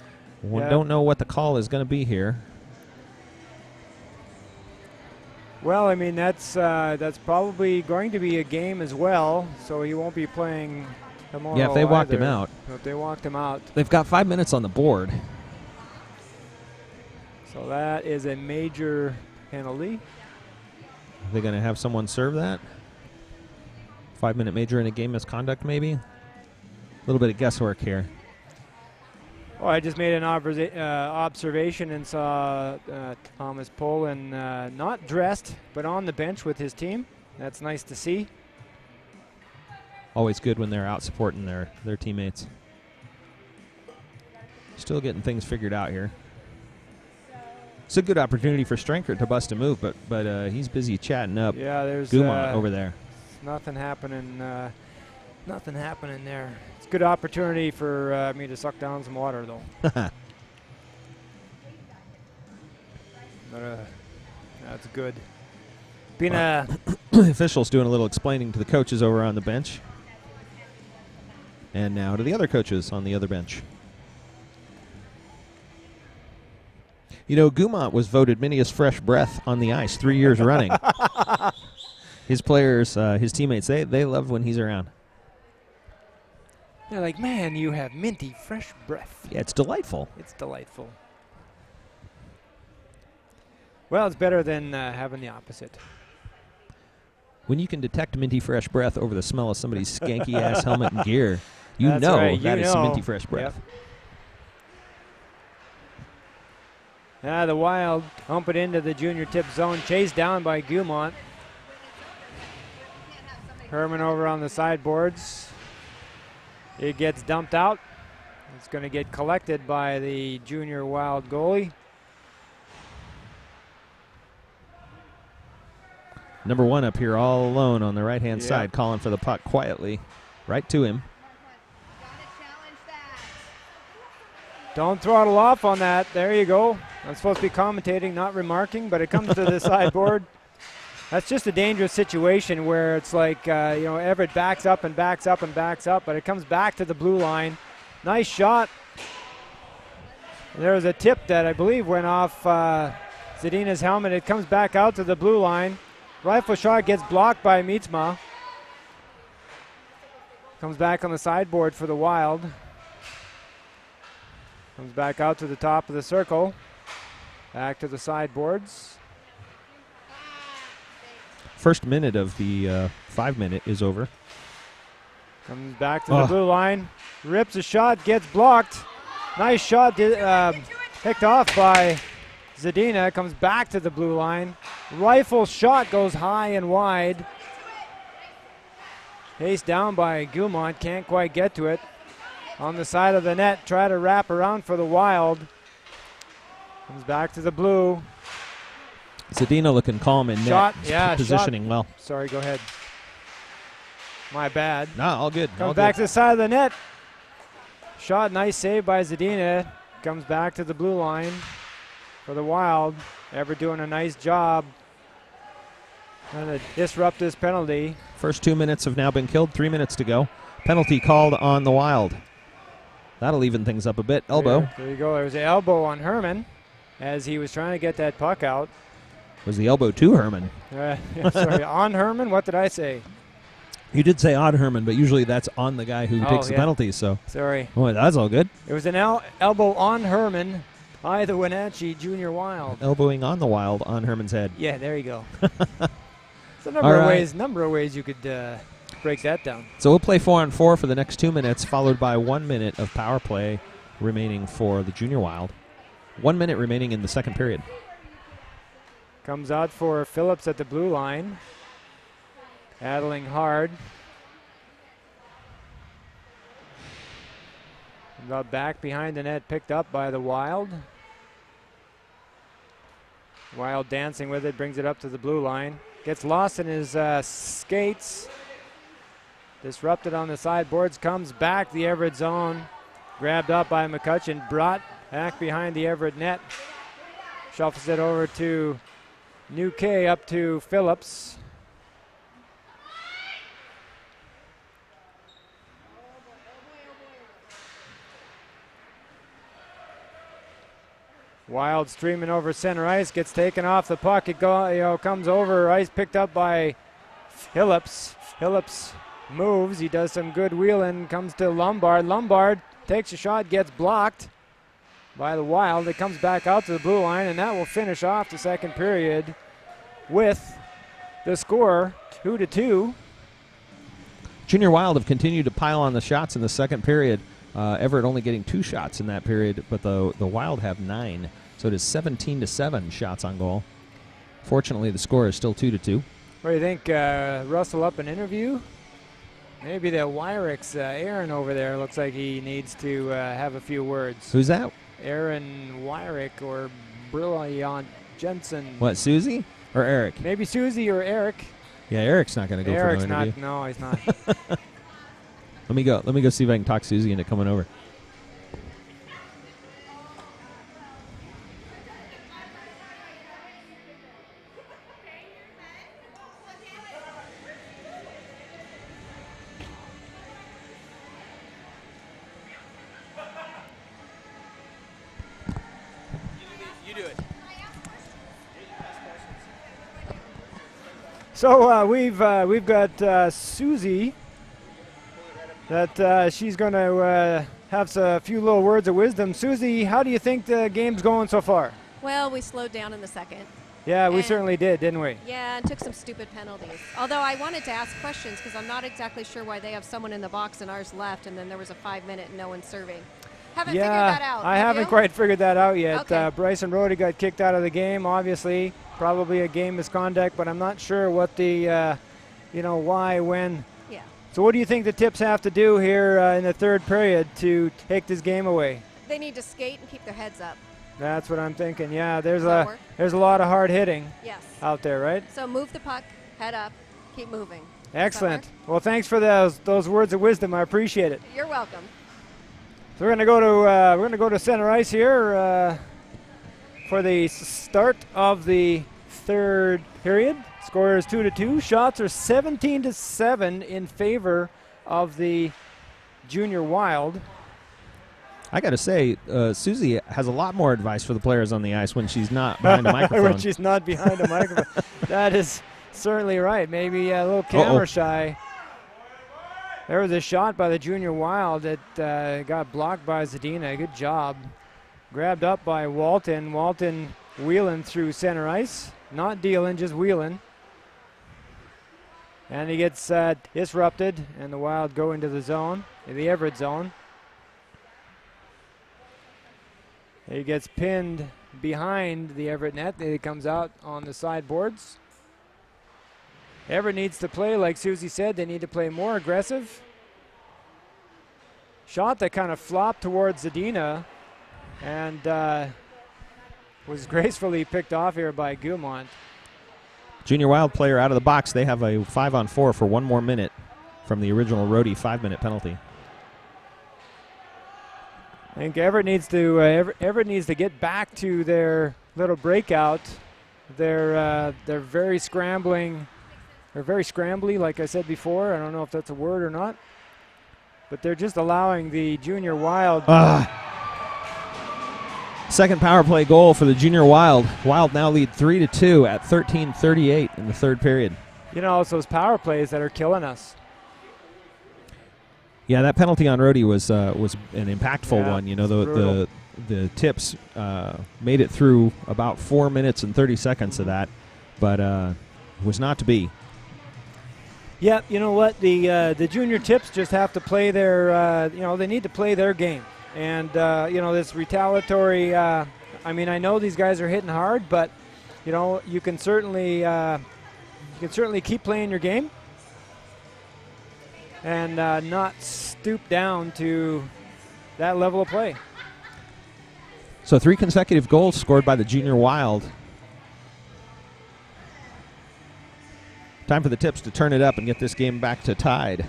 We don't know what the call is going to be here. Well, I mean that's probably going to be a game as well. So he won't be playing tomorrow. Yeah, if they walked him out. If they walked him out. They've got 5 minutes on the board. So that is a major penalty. Are they going to have someone serve that? 5-minute major in a game misconduct, maybe? A little bit of guesswork here. Oh, I just made an observation and saw Thomas Poland not dressed, but on the bench with his team. That's nice to see. Always good when they're out supporting their teammates. Still getting things figured out here. It's a good opportunity for Strankert to bust a move, but he's busy chatting up. Yeah, there's Gumont over there. Nothing happening. Nothing happening there. It's a good opportunity for me to suck down some water, though. But, that's good. Officials doing a little explaining to the coaches over on the bench, and now to the other coaches on the other bench. Gumont was voted Minius Fresh Breath on the ice 3 years running. His players, his teammates, they love when he's around. They're like, man, you have minty fresh breath. Yeah, it's delightful. It's delightful. Well, it's better than having the opposite. When you can detect minty fresh breath over the smell of somebody's skanky-ass helmet and gear, That's know right. that is minty fresh breath. Yep. The Wild hump it into the junior tip zone, chased down by Gumont. Herman over on the sideboards. It gets dumped out. It's going to get collected by the Junior Wild goalie. Number 1 up here all alone on the right-hand side, calling for the puck quietly. Right to him. Don't throttle off on that. There you go. I'm supposed to be commentating, not remarking, but it comes to the sideboard. That's just a dangerous situation where it's like, Everett backs up and backs up and backs up, but it comes back to the blue line. Nice shot. There was a tip that I believe went off Zadina's helmet. It comes back out to the blue line. Rifle shot gets blocked by Meetsma. Comes back on the sideboard for the Wild. Comes back out to the top of the circle. Back to the sideboards. First minute of the 5-minute is over. Comes back to the blue line. Rips a shot, gets blocked. Nice shot picked off by Zadina. Comes back to the blue line. Rifle shot goes high and wide. Chased down by Gumont. Can't quite get to it. On the side of the net. Try to wrap around for the Wild. Comes back to the blue. Zadina looking calm in net. Positioning well. Sorry, go ahead. My bad. No, all good. Comes back to the side of the net. Shot, nice save by Zadina. Comes back to the blue line for the Wild. Everett doing a nice job trying to disrupt this penalty. First 2 minutes have now been killed. 3 minutes to go. Penalty called on the Wild. That'll even things up a bit. Elbow. There you go. There was an elbow on Herman as he was trying to get that puck out. Was the elbow to Herman? Sorry, on Herman? What did I say? You did say on Herman, but usually that's on the guy who takes the penalties. So sorry. Oh, that's all good. It was an elbow on Herman by the Wenatchee Junior Wild. Elbowing on the Wild on Herman's head. Yeah, there you go. There's a number of ways you could break that down. So we'll play 4-on-4 for the next 2 minutes, followed by 1 minute of power play remaining for the Junior Wild. 1 minute remaining in the second period. Comes out for Phillips at the blue line. Paddling hard. Got back behind the net, picked up by the Wild. Wild dancing with it, brings it up to the blue line. Gets lost in his skates. Disrupted on the sideboards, comes back the Everett zone. Grabbed up by McCutcheon, brought back behind the Everett net. Shuffles it over to New K, up to Phillips. Wild streaming over center ice, gets taken off the puck. It comes over ice, picked up by Phillips. Phillips moves. He does some good wheeling. Comes to Lombard. Lombard takes a shot, gets blocked by the Wild. It comes back out to the blue line, and that will finish off the second period with the score 2-2. Junior Wild have continued to pile on the shots in the second period. Everett only getting 2 shots in that period, but the Wild have 9. So it is 17-7 shots on goal. Fortunately, the score is still 2-2. What do you think? Rustle up an interview? Maybe the Wyrick's Aaron over there looks like he needs to have a few words. Who's that? Aaron Wyrick or Brilliant Jensen. What, Susie or Eric? Maybe Susie or Eric. Yeah, Eric's not going to go for an interview. No, he's not. Let me go see if I can talk Susie into coming over. You do it. So we've got Susie. That she's going to have a few little words of wisdom. Susie, how do you think the game's going so far? Well, we slowed down in the second. Yeah, we certainly did, didn't we? Yeah, and took some stupid penalties. Although I wanted to ask questions because I'm not exactly sure why they have someone in the box and ours left, and then there was a 5-minute and no one serving. Haven't figured that out. I haven't quite figured that out yet. Okay. Bryson Rhodey got kicked out of the game, obviously. Probably a game misconduct, but I'm not sure what the, why, when. Yeah. So what do you think the Tips have to do here in the third period to take this game away? They need to skate and keep their heads up. That's what I'm thinking. Yeah, there's Does that a lot of hard hitting Yes. out there, right? So move the puck, head up, keep moving. Excellent. Well, thanks for those words of wisdom. I appreciate it. You're welcome. So we're going to go to center ice here for the start of the third period. Score is 2-2. Shots are 17-7 in favor of the Junior Wild. I got to say, Susie has a lot more advice for the players on the ice when she's not behind a microphone. When she's not behind a microphone. That is certainly right. Maybe a little camera shy. There was a shot by the Junior Wild that got blocked by Zadina. Good job. Grabbed up by Walton. Walton wheeling through center ice. Not dealing, just wheeling. And he gets disrupted, and the Wild go into the zone, the Everett zone. He gets pinned behind the Everett net. He comes out on the sideboards. Everett needs to play, like Susie said, they need to play more aggressive. Shot that kind of flopped towards Zadina and was gracefully picked off here by Gumont. Junior Wild player out of the box. They have a 5-on-4 for 1 more minute from the original Rhodey 5-minute penalty. I think Everett needs to get back to their little breakout. They're very scrambling. They're very scrambly, like I said before. I don't know if that's a word or not. But they're just allowing the Junior Wild. Second power play goal for the Junior Wild. Wild now lead 3-2 at 13:38 in the third period. You know, it's those power plays that are killing us. Yeah, that penalty on Rhodey was an impactful one. You know, the Tips made it through about 4 minutes and 30 seconds of that, but was not to be. Yeah, you know what? The junior tips just have to play their, they need to play their game. And, this retaliatory, I know these guys are hitting hard, but, you can certainly keep playing your game and not stoop down to that level of play. So 3 consecutive goals scored by the Junior Wild. Time for the Tips to turn it up and get this game back to tied.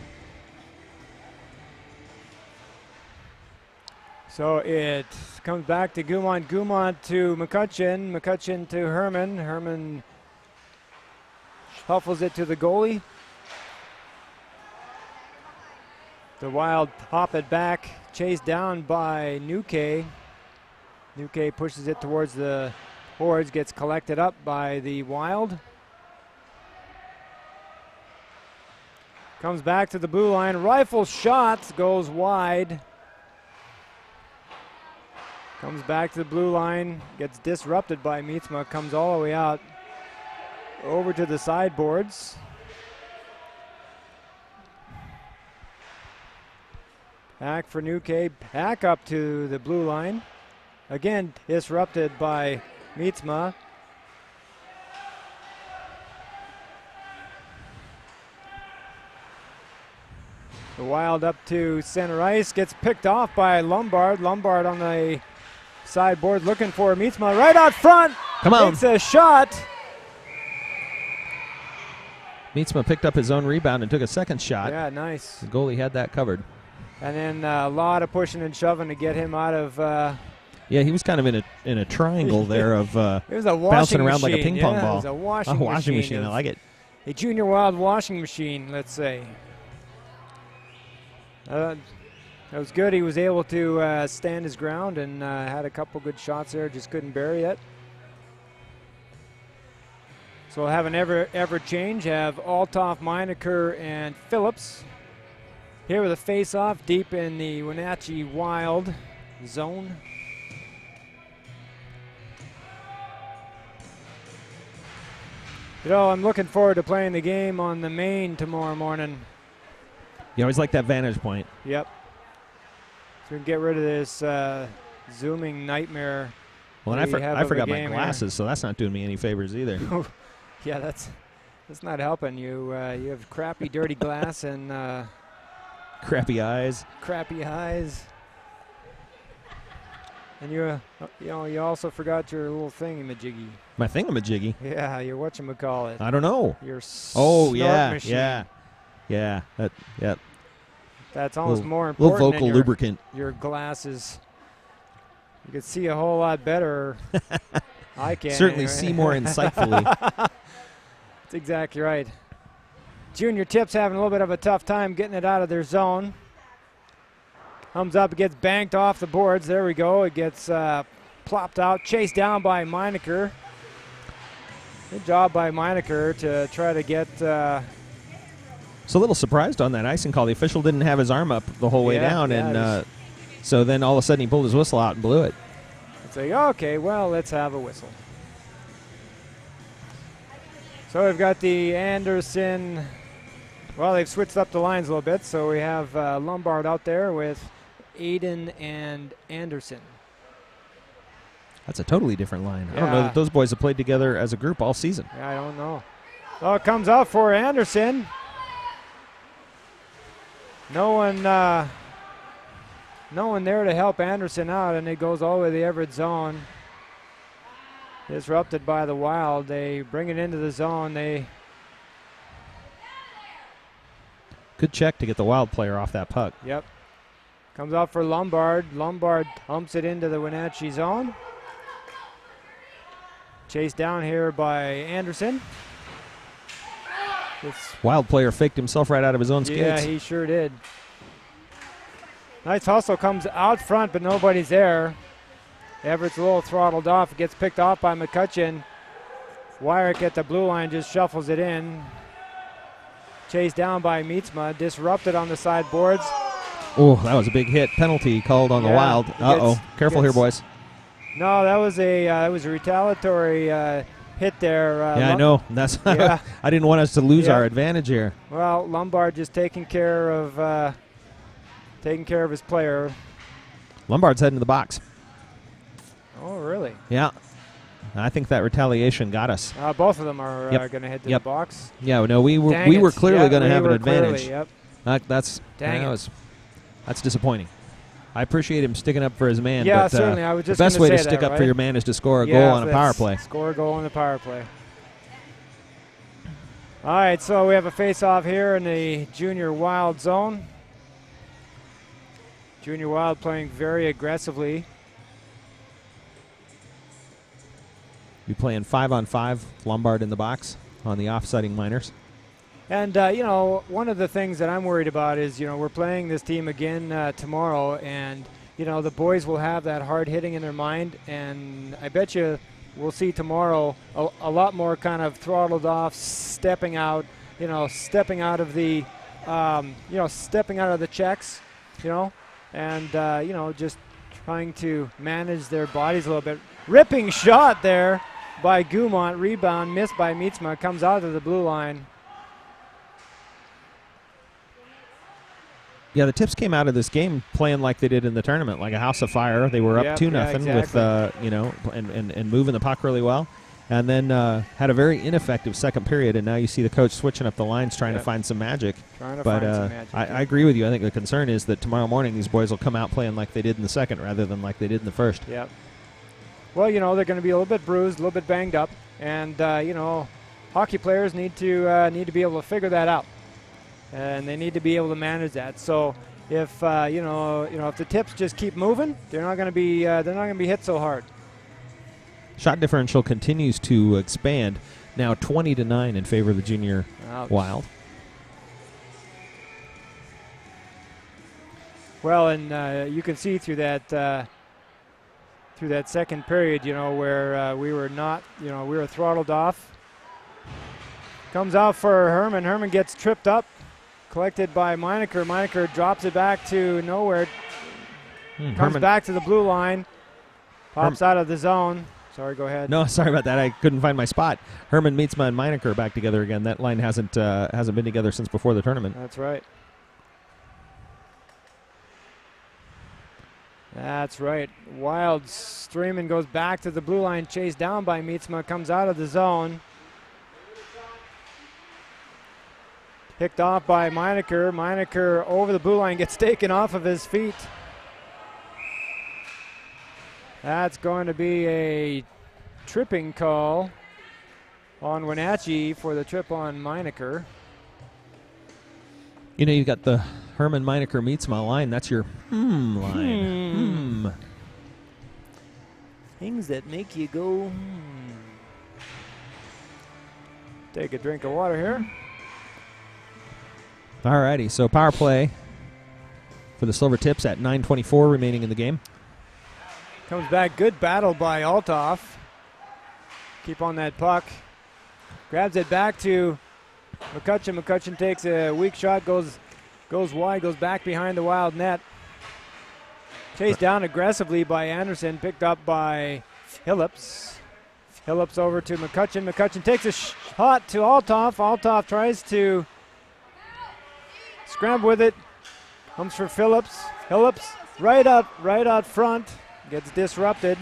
So it comes back to Gumont. Gumont to McCutcheon. McCutcheon to Herman. Herman shuffles it to the goalie. The Wild pop it back. Chased down by Newkay. Newkay pushes it towards the boards. Gets collected up by the Wild. Comes back to the blue line. Rifle shot goes wide. Comes back to the blue line. Gets disrupted by Meetsma. Comes all the way out. Over to the sideboards. Back for Newkay. Back up to the blue line. Again disrupted by Meetsma. The Wild up to center ice, gets picked off by Lombard. Lombard on the sideboard looking for Meetsma right out front. Come on. It's a shot. Meetsma picked up his own rebound and took a second shot. Yeah, nice. The goalie had that covered. And then a lot of pushing and shoving to get him out of. Yeah, he was kind of in a triangle there of it was a bouncing around machine. like a ping pong ball. It was a washing machine. I like it. A Junior Wild washing machine, let's say. That was good. He was able to stand his ground and had a couple good shots there. Just couldn't bury it. So we'll have an ever change. Have Althoff, Meinecker, and Phillips. Here with a face-off deep in the Wenatchee Wild zone. I'm looking forward to playing the game on the main tomorrow morning. You always like that vantage point. Yep. So we can get rid of this zooming nightmare. Well, and I forgot my glasses, so that's not doing me any favors either. Yeah, that's not helping you. You have crappy, dirty glass and crappy eyes. Crappy eyes. And you also forgot your little thingamajiggy. My thingamajiggy? Yeah, your whatchamacallit. I don't know. Your machine. Yeah. That's almost more important. Little vocal lubricant. Your glasses. You can see a whole lot better. I can. Certainly anyway. see more insightfully. That's exactly right. Junior Tips having a little bit of a tough time getting it out of their zone. Comes up, it gets banked off the boards. There we go. It gets plopped out, chased down by Meinecker. Good job by Meinecker to try to get. So a little surprised on that icing call. The official didn't have his arm up the whole way down, and so then all of a sudden he pulled his whistle out and blew it. It's like, okay, well, let's have a whistle. So we've got the Anderson. Well, they've switched up the lines a little bit, so we have Lombard out there with Aiden and Anderson. That's a totally different line. Yeah. I don't know that those boys have played together as a group all season. Yeah, I don't know. Oh, it comes out for Anderson. No one there to help Anderson out, and it goes all the way to the Everett zone. Disrupted by the Wild. They bring it into the zone. Good check to get the Wild player off that puck. Yep. Comes out for Lombard. Lombard humps it into the Wenatchee zone. Chased down here by Anderson. Wild player faked himself right out of his own skates. Yeah, he sure did. Nice hustle, comes out front, but nobody's there. Everett's a little throttled off. It gets picked off by McCutcheon. Wyrick at the blue line just shuffles it in. Chased down by Meetsma. Disrupted on the sideboards. Oh, that was a big hit. Penalty called on the Wild. Uh-oh. Careful here, boys. No, that was a retaliatory hit there. Yeah, I know. That's yeah. I didn't want us to lose our advantage here. Well, Lombard just taking care of his player. Lombard's heading to the box. Oh, really? Yeah. I think that retaliation got us. Both of them are going to head to the box. Yeah, no, we were clearly going to have an advantage. Yep. That's disappointing. I appreciate him sticking up for his man. Yeah, but, certainly. I was just the best way to say stick that, up for your man is to score a goal on a power play. Score a goal on the power play. All right, so we have a face-off here in the Junior Wild zone. Junior Wild playing very aggressively. You're playing 5-on-5, Lombard in the box on the offsiding Miners. And, one of the things that I'm worried about is, we're playing this team again tomorrow, and, the boys will have that hard hitting in their mind, and I bet you we'll see tomorrow a lot more kind of throttled off, stepping out of the, stepping out of the checks, and, just trying to manage their bodies a little bit. Ripping shot there by Gumont, rebound missed by Meetsma, comes out of the blue line. Yeah, the Tips came out of this game playing like they did in the tournament, like a house of fire. They were up 2-0 with, and moving the puck really well. And then had a very ineffective second period, and now you see the coach switching up the lines, trying to find some magic. I agree with you. I think the concern is that tomorrow morning these boys will come out playing like they did in the second rather than like they did in the first. Yep. Well, they're going to be a little bit bruised, a little bit banged up, and hockey players need to be able to figure that out. And they need to be able to manage that. So if if the Tips just keep moving, they're not going to be hit so hard. Shot differential continues to expand, now 20-9 in favor of the Junior Wild. Well, and you can see through that second period, where we were throttled off. Comes out for Herman. Herman gets tripped up. Collected by Meinecker. Meinecker drops it back to nowhere. Comes back to the blue line. Pops out of the zone. Sorry, go ahead. No, sorry about that. I couldn't find my spot. Herman, Meetsma, and Meinecker are back together again. That line hasn't been together since before the tournament. That's right. That's right. Wild Streaman goes back to the blue line, chased down by Meetsma, comes out of the zone. Picked off by Meinecker. Meinecker over the blue line, gets taken off of his feet. That's going to be a tripping call on Wenatchee for the trip on Meinecker. You've got the Herman, Meinecker, Meetsma line. That's your line. Things that make you go, Take a drink of water here. Alrighty, so power play for the Silver Tips at 9:24 remaining in the game. Comes back, good battle by Althoff. Keep on that puck. Grabs it back to McCutcheon. McCutcheon takes a weak shot, goes wide, goes back behind the Wild net. Chased down aggressively by Anderson, picked up by Phillips. Phillips over to McCutcheon. McCutcheon takes a shot to Althoff. Althoff tries to scramble with it. Comes for Phillips. Phillips right out front. Gets disrupted.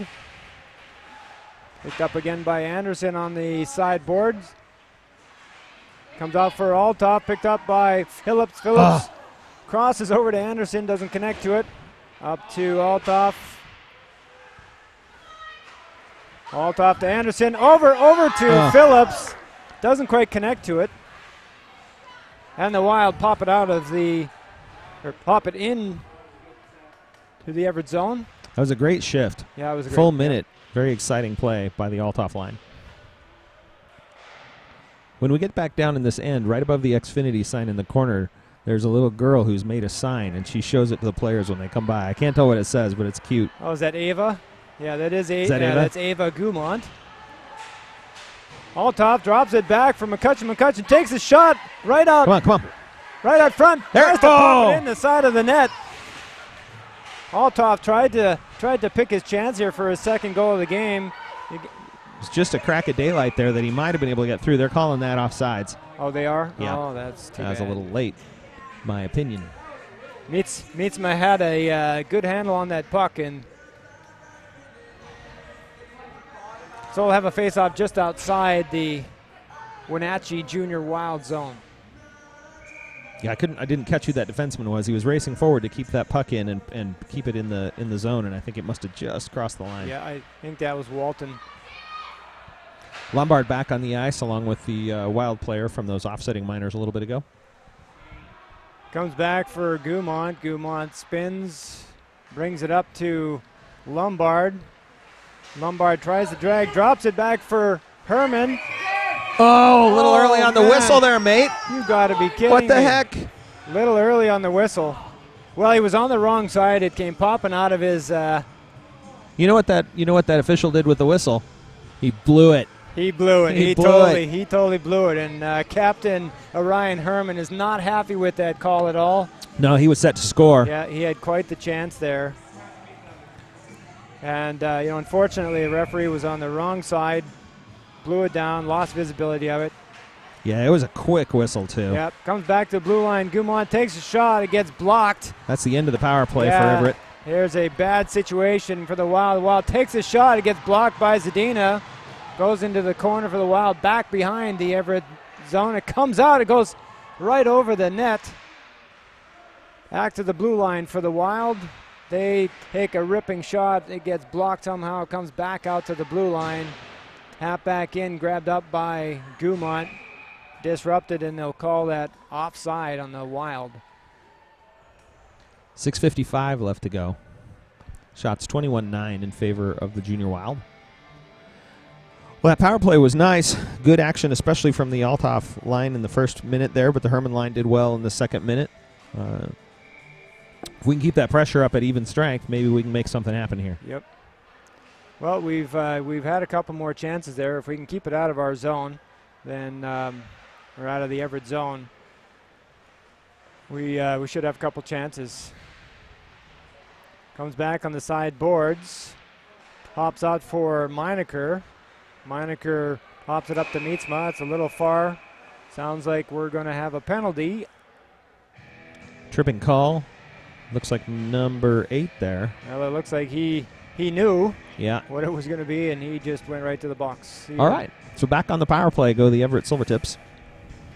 Picked up again by Anderson on the sideboards. Comes out for Althoff. Picked up by Phillips. Phillips crosses over to Anderson. Doesn't connect to it. Up to Althoff. Althoff to Anderson. Over to Phillips. Doesn't quite connect to it. And the Wild pop it in to the Everett zone. That was a great shift. Yeah, it was a full minute. Very exciting play by the Althoff line. When we get back down in this end, right above the Xfinity sign in the corner, there's a little girl who's made a sign, and she shows it to the players when they come by. I can't tell what it says, but it's cute. Oh, is that Ava? Yeah, that is Ava. Is that Ava? That's Ava Gumont. Althoff drops it back for McCutcheon. McCutcheon takes a shot right out. Come on. Right out front. There Tries to pop it in the side of the net. Althoff tried to pick his chance here for his second goal of the game. It's just a crack of daylight there that he might have been able to get through. They're calling that offsides. Oh, they are? Yeah. Oh, that's too bad. That was a little late, my opinion. Meetsma had a good handle on that puck, and so we'll have a face-off just outside the Wenatchee Junior Wild zone. Yeah, I didn't catch who that defenseman was. He was racing forward to keep that puck in and keep it in the zone, and I think it must have just crossed the line. Yeah, I think that was Walton. Lombard back on the ice along with the Wild player from those offsetting minors a little bit ago. Comes back for Gaumont. Gaumont spins, brings it up to Lombard. Lombard tries to drag, drops it back for Herman. Oh, a little early on the whistle there, mate. You got to be kidding What the me. heck? Little early on the whistle. Well, he was on the wrong side. It came popping out of his. You know what that official did with the whistle? He blew it. He blew it. He totally blew it. And Captain Orion Herman is not happy with that call at all. No, he was set to score. Yeah, he had quite the chance there. And unfortunately, the referee was on the wrong side. Blew it down, lost visibility of it. Yeah, it was a quick whistle, too. Yep, comes back to the blue line. Gaumont takes a shot. It gets blocked. That's the end of the power play for Everett. Here's a bad situation for the Wild. The Wild takes a shot. It gets blocked by Zadina. Goes into the corner for the Wild, back behind the Everett zone. It comes out. It goes right over the net. Back to the blue line for the Wild. They take a ripping shot. It gets blocked somehow. It comes back out to the blue line. Half back in, grabbed up by Gaumont. Disrupted, and they'll call that offside on the Wild. 6:55 left to go. Shots 21-9 in favor of the Junior Wild. Well, that power play was nice. Good action, especially from the Althoff line in the first minute there, but the Herman line did well in the second minute. If we can keep that pressure up at even strength, maybe we can make something happen here. Yep. Well, we've had a couple more chances there. If we can keep it out of our zone, then or out of the Everett zone, we should have a couple chances. Comes back on the side boards, hops out for Meinecker. Meinecker hops it up to Meetsma. It's a little far. Sounds like we're going to have a penalty. Tripping call. Looks like number 8 there. Well, it looks like he knew what it was going to be, and he just went right to the box. All right. So back on the power play go the Everett Silvertips.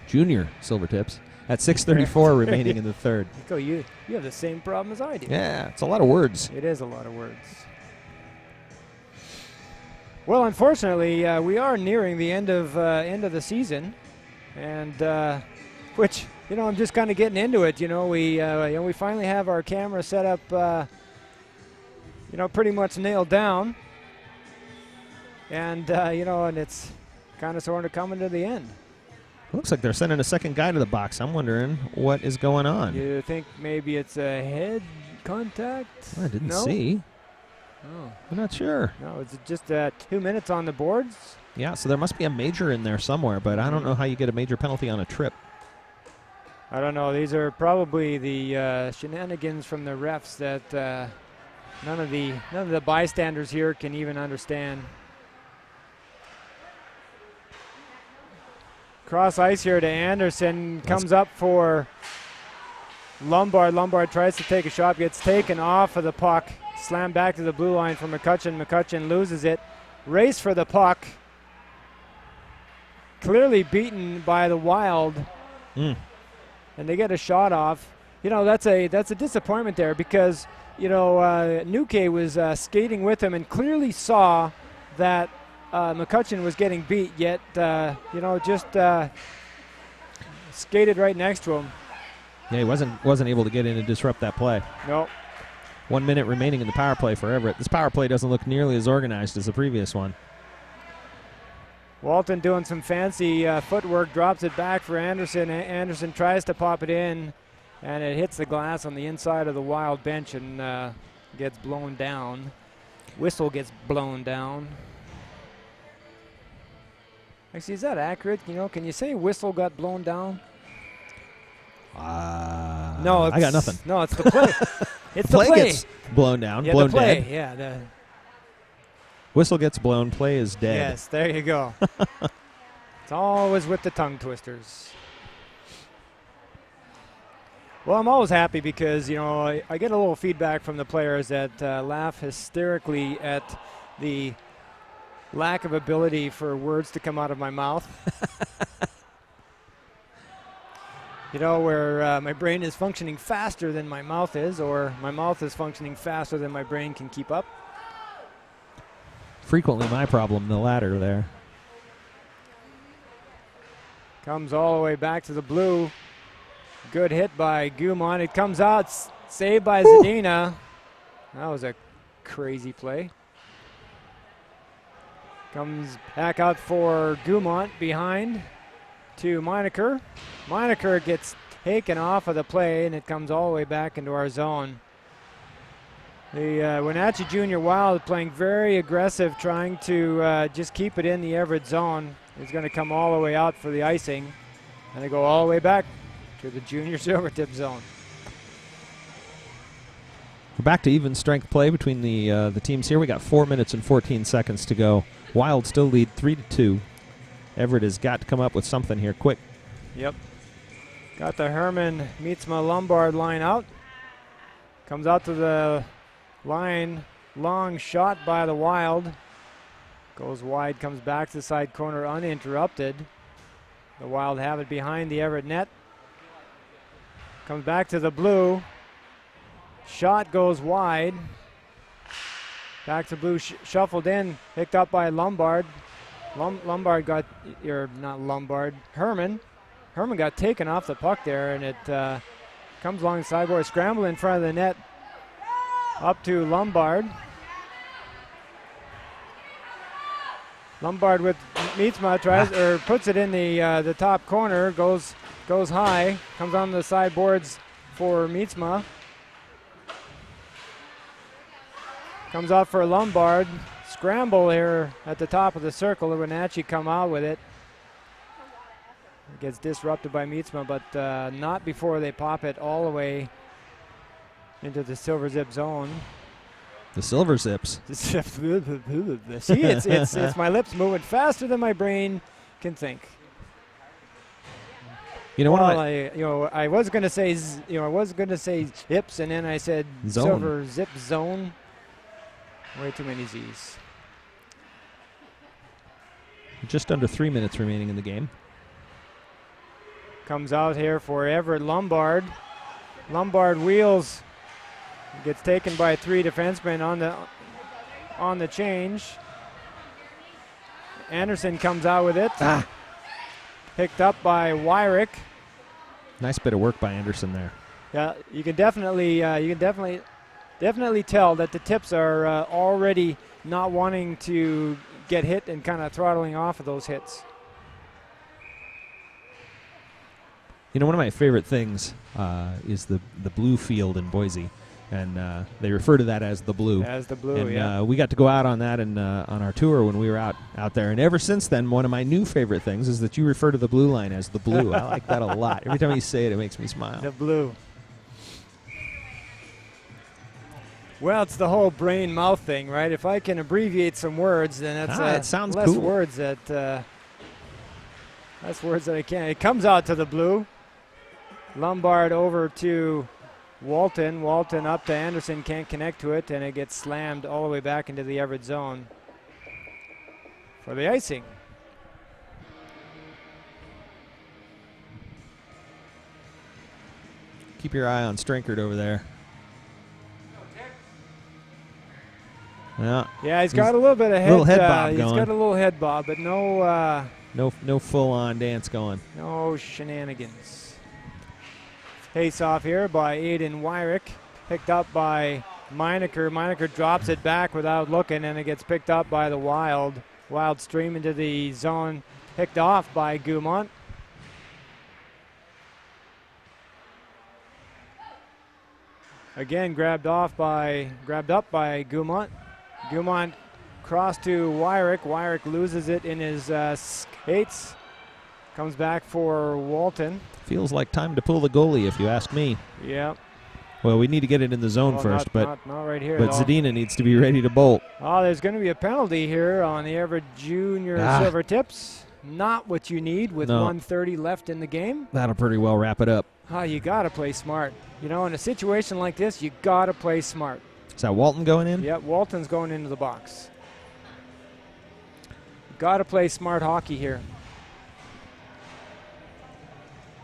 Junior Silvertips. At 6:34 remaining in the third. You have the same problem as I do. Yeah, it's a lot of words. It is a lot of words. Well, unfortunately, we are nearing the end of the season, and which I'm just kind of getting into it. We finally have our camera set up. Pretty much nailed down, and and it's kind of sort of coming to the end. Looks like they're sending a second guy to the box. I'm wondering what is going on. You think maybe it's a head contact? I didn't see. Oh. I'm not sure. No, it's just 2 minutes on the boards. Yeah, so there must be a major in there somewhere, but I don't know how you get a major penalty on a trip. I don't know. These are probably the shenanigans from the refs that none of the bystanders here can even understand. Cross ice here to Anderson. Comes up for Lombard. Lombard tries to take a shot, gets taken off of the puck. Slammed back to the blue line for McCutcheon. McCutcheon loses it. Race for the puck. Clearly beaten by the Wild. And they get a shot off. That's a disappointment there because, Nuke was skating with him and clearly saw that McCutcheon was getting beat, yet, just skated right next to him. Yeah, he wasn't able to get in and disrupt that play. No. 1 minute remaining in the power play for Everett. This power play doesn't look nearly as organized as the previous one. Walton doing some fancy footwork, drops it back for Anderson. Anderson tries to pop it in, and it hits the glass on the inside of the Wild bench and gets blown down. Whistle gets blown down. Actually, is that accurate? Can you say whistle got blown down? No, I got nothing. No, it's the play. It's the play play. Gets blown down, Yeah, blown the play. dead. Yeah. Whistle gets blown, play is dead. Yes, there you go. It's always with the tongue twisters. Well, I'm always happy because, I get a little feedback from the players that laugh hysterically at the lack of ability for words to come out of my mouth. Where my brain is functioning faster than my mouth is, or my mouth is functioning faster than my brain can keep up. Frequently my problem, the latter there. Comes all the way back to the blue. Good hit by Gumont. It comes out, saved by Zadina. That was a crazy play. Comes back out for Gumont behind to Meinecker. Meinecker gets taken off of the play, and it comes all the way back into our zone. The Wenatchee Junior Wild playing very aggressive, trying to just keep it in the Everett zone. It's going to come all the way out for the icing, and they go all the way back to the junior Silvertip zone. We're back to even strength play between the teams here. We got 4 minutes and 14 seconds to go. Wild still lead 3-2. Everett has got to come up with something here quick. Yep. Got the Herman Meetsma Lombard line out. Comes out to the line. Long shot by the Wild. Goes wide, comes back to the side corner uninterrupted. The Wild have it behind the Everett net. Comes back to the blue. Shot goes wide. Back to blue, shuffled in, picked up by Lombard. Lombard got, or not Lombard, Herman. Herman got taken off the puck there, and it comes along the sideboard, scramble in front of the net, up to Lombard. Lombard with Meetsma tries, or puts it in the top corner, goes high, comes on the sideboards for Meetsma. Comes out for Lombard. Scramble here at the top of the circle. Wenatchee come out with it. It gets disrupted by Meetsma, but not before they pop it all the way into the Silver Zip zone. The Silver Zips. See, it's my lips moving faster than my brain can think. I was going to say, zips, and then I said zone. Silver Zip zone. Way too many Z's. Just under 3 minutes remaining in the game. Comes out here for Everett Lombard. Lombard wheels. Gets taken by 3 defensemen on the change. Anderson comes out with it. Picked up by Wyrick. Nice bit of work by Anderson there. Yeah, you can definitely tell that the tips are already not wanting to get hit and kind of throttling off of those hits. One of my favorite things is the blue field in Boise, and they refer to that as the blue. As the blue, and, yeah. We got to go out on that on our tour when we were out there, and ever since then, one of my new favorite things is that you refer to the blue line as the blue. I like that a lot. Every time you say it, it makes me smile. The blue. Well, it's the whole brain-mouth thing, right? If I can abbreviate some words, then that's it sounds less cool. words that I can. It comes out to the blue. Lombard over to Walton. Walton up to Anderson, can't connect to it, and it gets slammed all the way back into the Everett zone for the icing. Keep your eye on Strinkard over there. Yeah, he's got a little bit of head. Little head bob he's going. got a little head bob, but no full-on dance going. No shenanigans. Face off here by Aiden Wyrick. Picked up by Meinecker. Meinecker drops it back without looking, and it gets picked up by the Wild. Wild stream into the zone. Picked off by Gumont. Again, grabbed up by Gumont. Gumont cross to Wyrick. Wyrick loses it in his skates. Comes back for Walton. Feels like time to pull the goalie, if you ask me. Yeah. Well, we need to get it in the zone first, not right here. but Zadina needs to be ready to bolt. Oh, there's going to be a penalty here on the Everett Junior Silver Tips. Not what you need with 1:30 left in the game. That'll pretty well wrap it up. Oh, you got to play smart. You know, in a situation like this, you got to play smart. Is that Walton going in? Yep, Walton's going into the box. Got to play smart hockey here.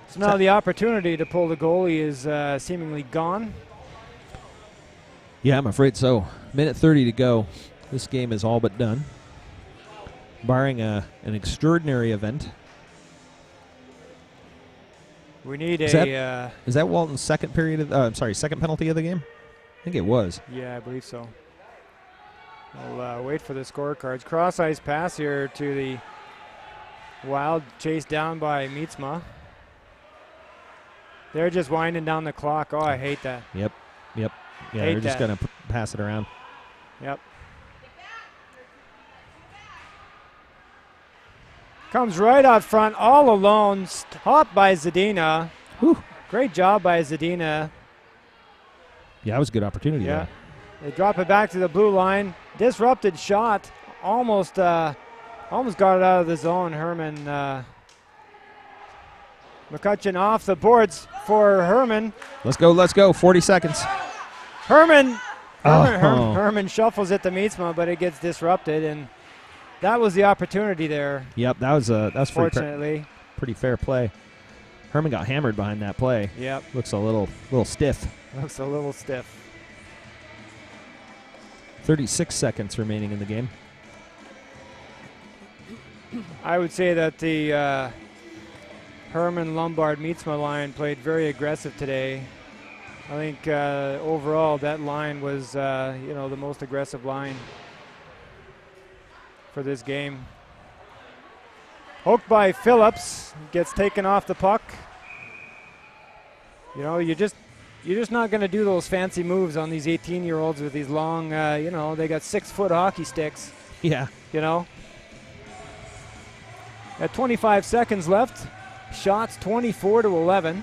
So now the opportunity to pull the goalie is seemingly gone. Yeah, I'm afraid so. Minute 30 to go. This game is all but done, barring an extraordinary event. We need is that Walton's second period? Second penalty of the game. I think it was. Yeah, I believe so. I'll wait for the scorecards. Cross ice pass here to the Wild, chased down by Meetsma. They're just winding down the clock. Oh, I hate that. Yep. Yeah, they're just going to pass it around. Yep. Comes right out front, all alone, stopped by Zadina. Whew. Great job by Zadina. Yeah, that was a good opportunity. Yeah. They drop it back to the blue line. Disrupted shot. Almost got it out of the zone. Herman McCutcheon off the boards for Herman. Let's go. 40 seconds. Herman shuffles it to Meetsma, but it gets disrupted, and that was the opportunity there. Yep, that's fortunately pretty fair play. Herman got hammered behind that play. Yep. Looks a little stiff. Looks a little stiff. 36 seconds remaining in the game. I would say that the Herman Lombard Meetsma line played very aggressive today. I think overall that line was the most aggressive line for this game. Hooked by Phillips, gets taken off the puck. You know, you're just not going to do those fancy moves on these 18-year-olds with these long, they got 6-foot hockey sticks. Yeah. You know. At 25 seconds left, shots 24-11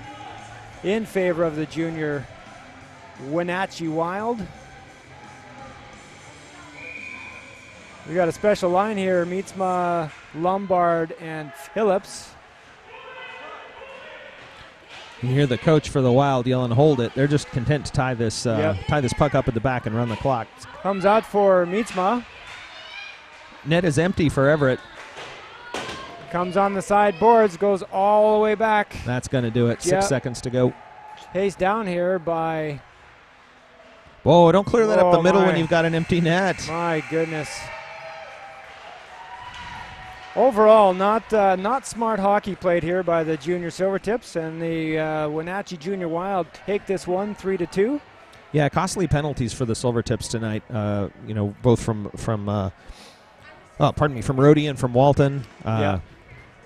in favor of the junior Wenatchee Wild. We got a special line here, Meetsma, Lombard, and Phillips. You hear the coach for the Wild yelling, "Hold it!" They're just content to tie this puck up at the back and run the clock. Comes out for Meetsma. Net is empty for Everett. Comes on the side boards, goes all the way back. That's going to do it. 6 seconds to go. Chased down here by... Whoa, don't clear that up the middle when you've got an empty net. My goodness. Overall, not smart hockey played here by the Junior Silvertips, and the Wenatchee Junior Wild take this one 3-2. Yeah, costly penalties for the Silvertips tonight. Both from Rhodey and from Walton.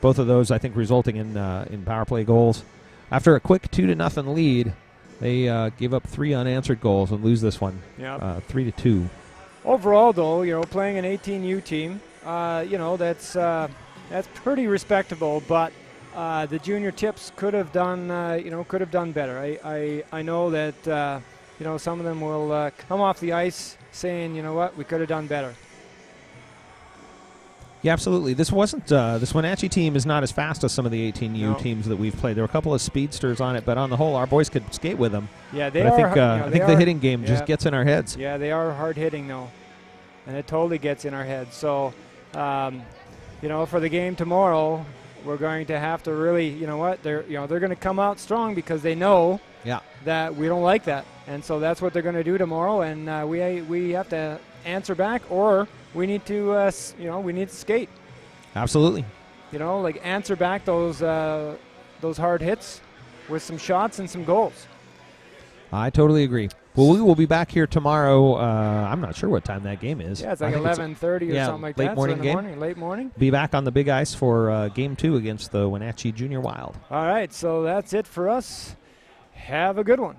Both of those, I think, resulting in power play goals. After a quick 2-0 lead, they gave up 3 unanswered goals and lose this one. 3-2. Overall, though, playing an 18U team. That's pretty respectable, but the junior tips could have done better. I know that some of them will come off the ice saying, we could have done better. Yeah, absolutely. This wasn't this Wenatchee team is not as fast as some of the 18U teams that we've played. There were a couple of speedsters on it, but on the whole, our boys could skate with them. Yeah, I think the hitting game just gets in our heads. Yeah, they are hard hitting though, and it totally gets in our heads. So. For the game tomorrow, we're going to have to really, they're going to come out strong because they know that we don't like that, and so that's what they're going to do tomorrow. And we have to answer back, or we need to, skate. Absolutely. Answer back those hard hits with some shots and some goals. I totally agree. Well, we will be back here tomorrow. I'm not sure what time that game is. Yeah, it's like 11:30 or something like that. Late morning. Be back on the big ice for Game 2 against the Wenatchee Junior Wild. All right, so that's it for us. Have a good one.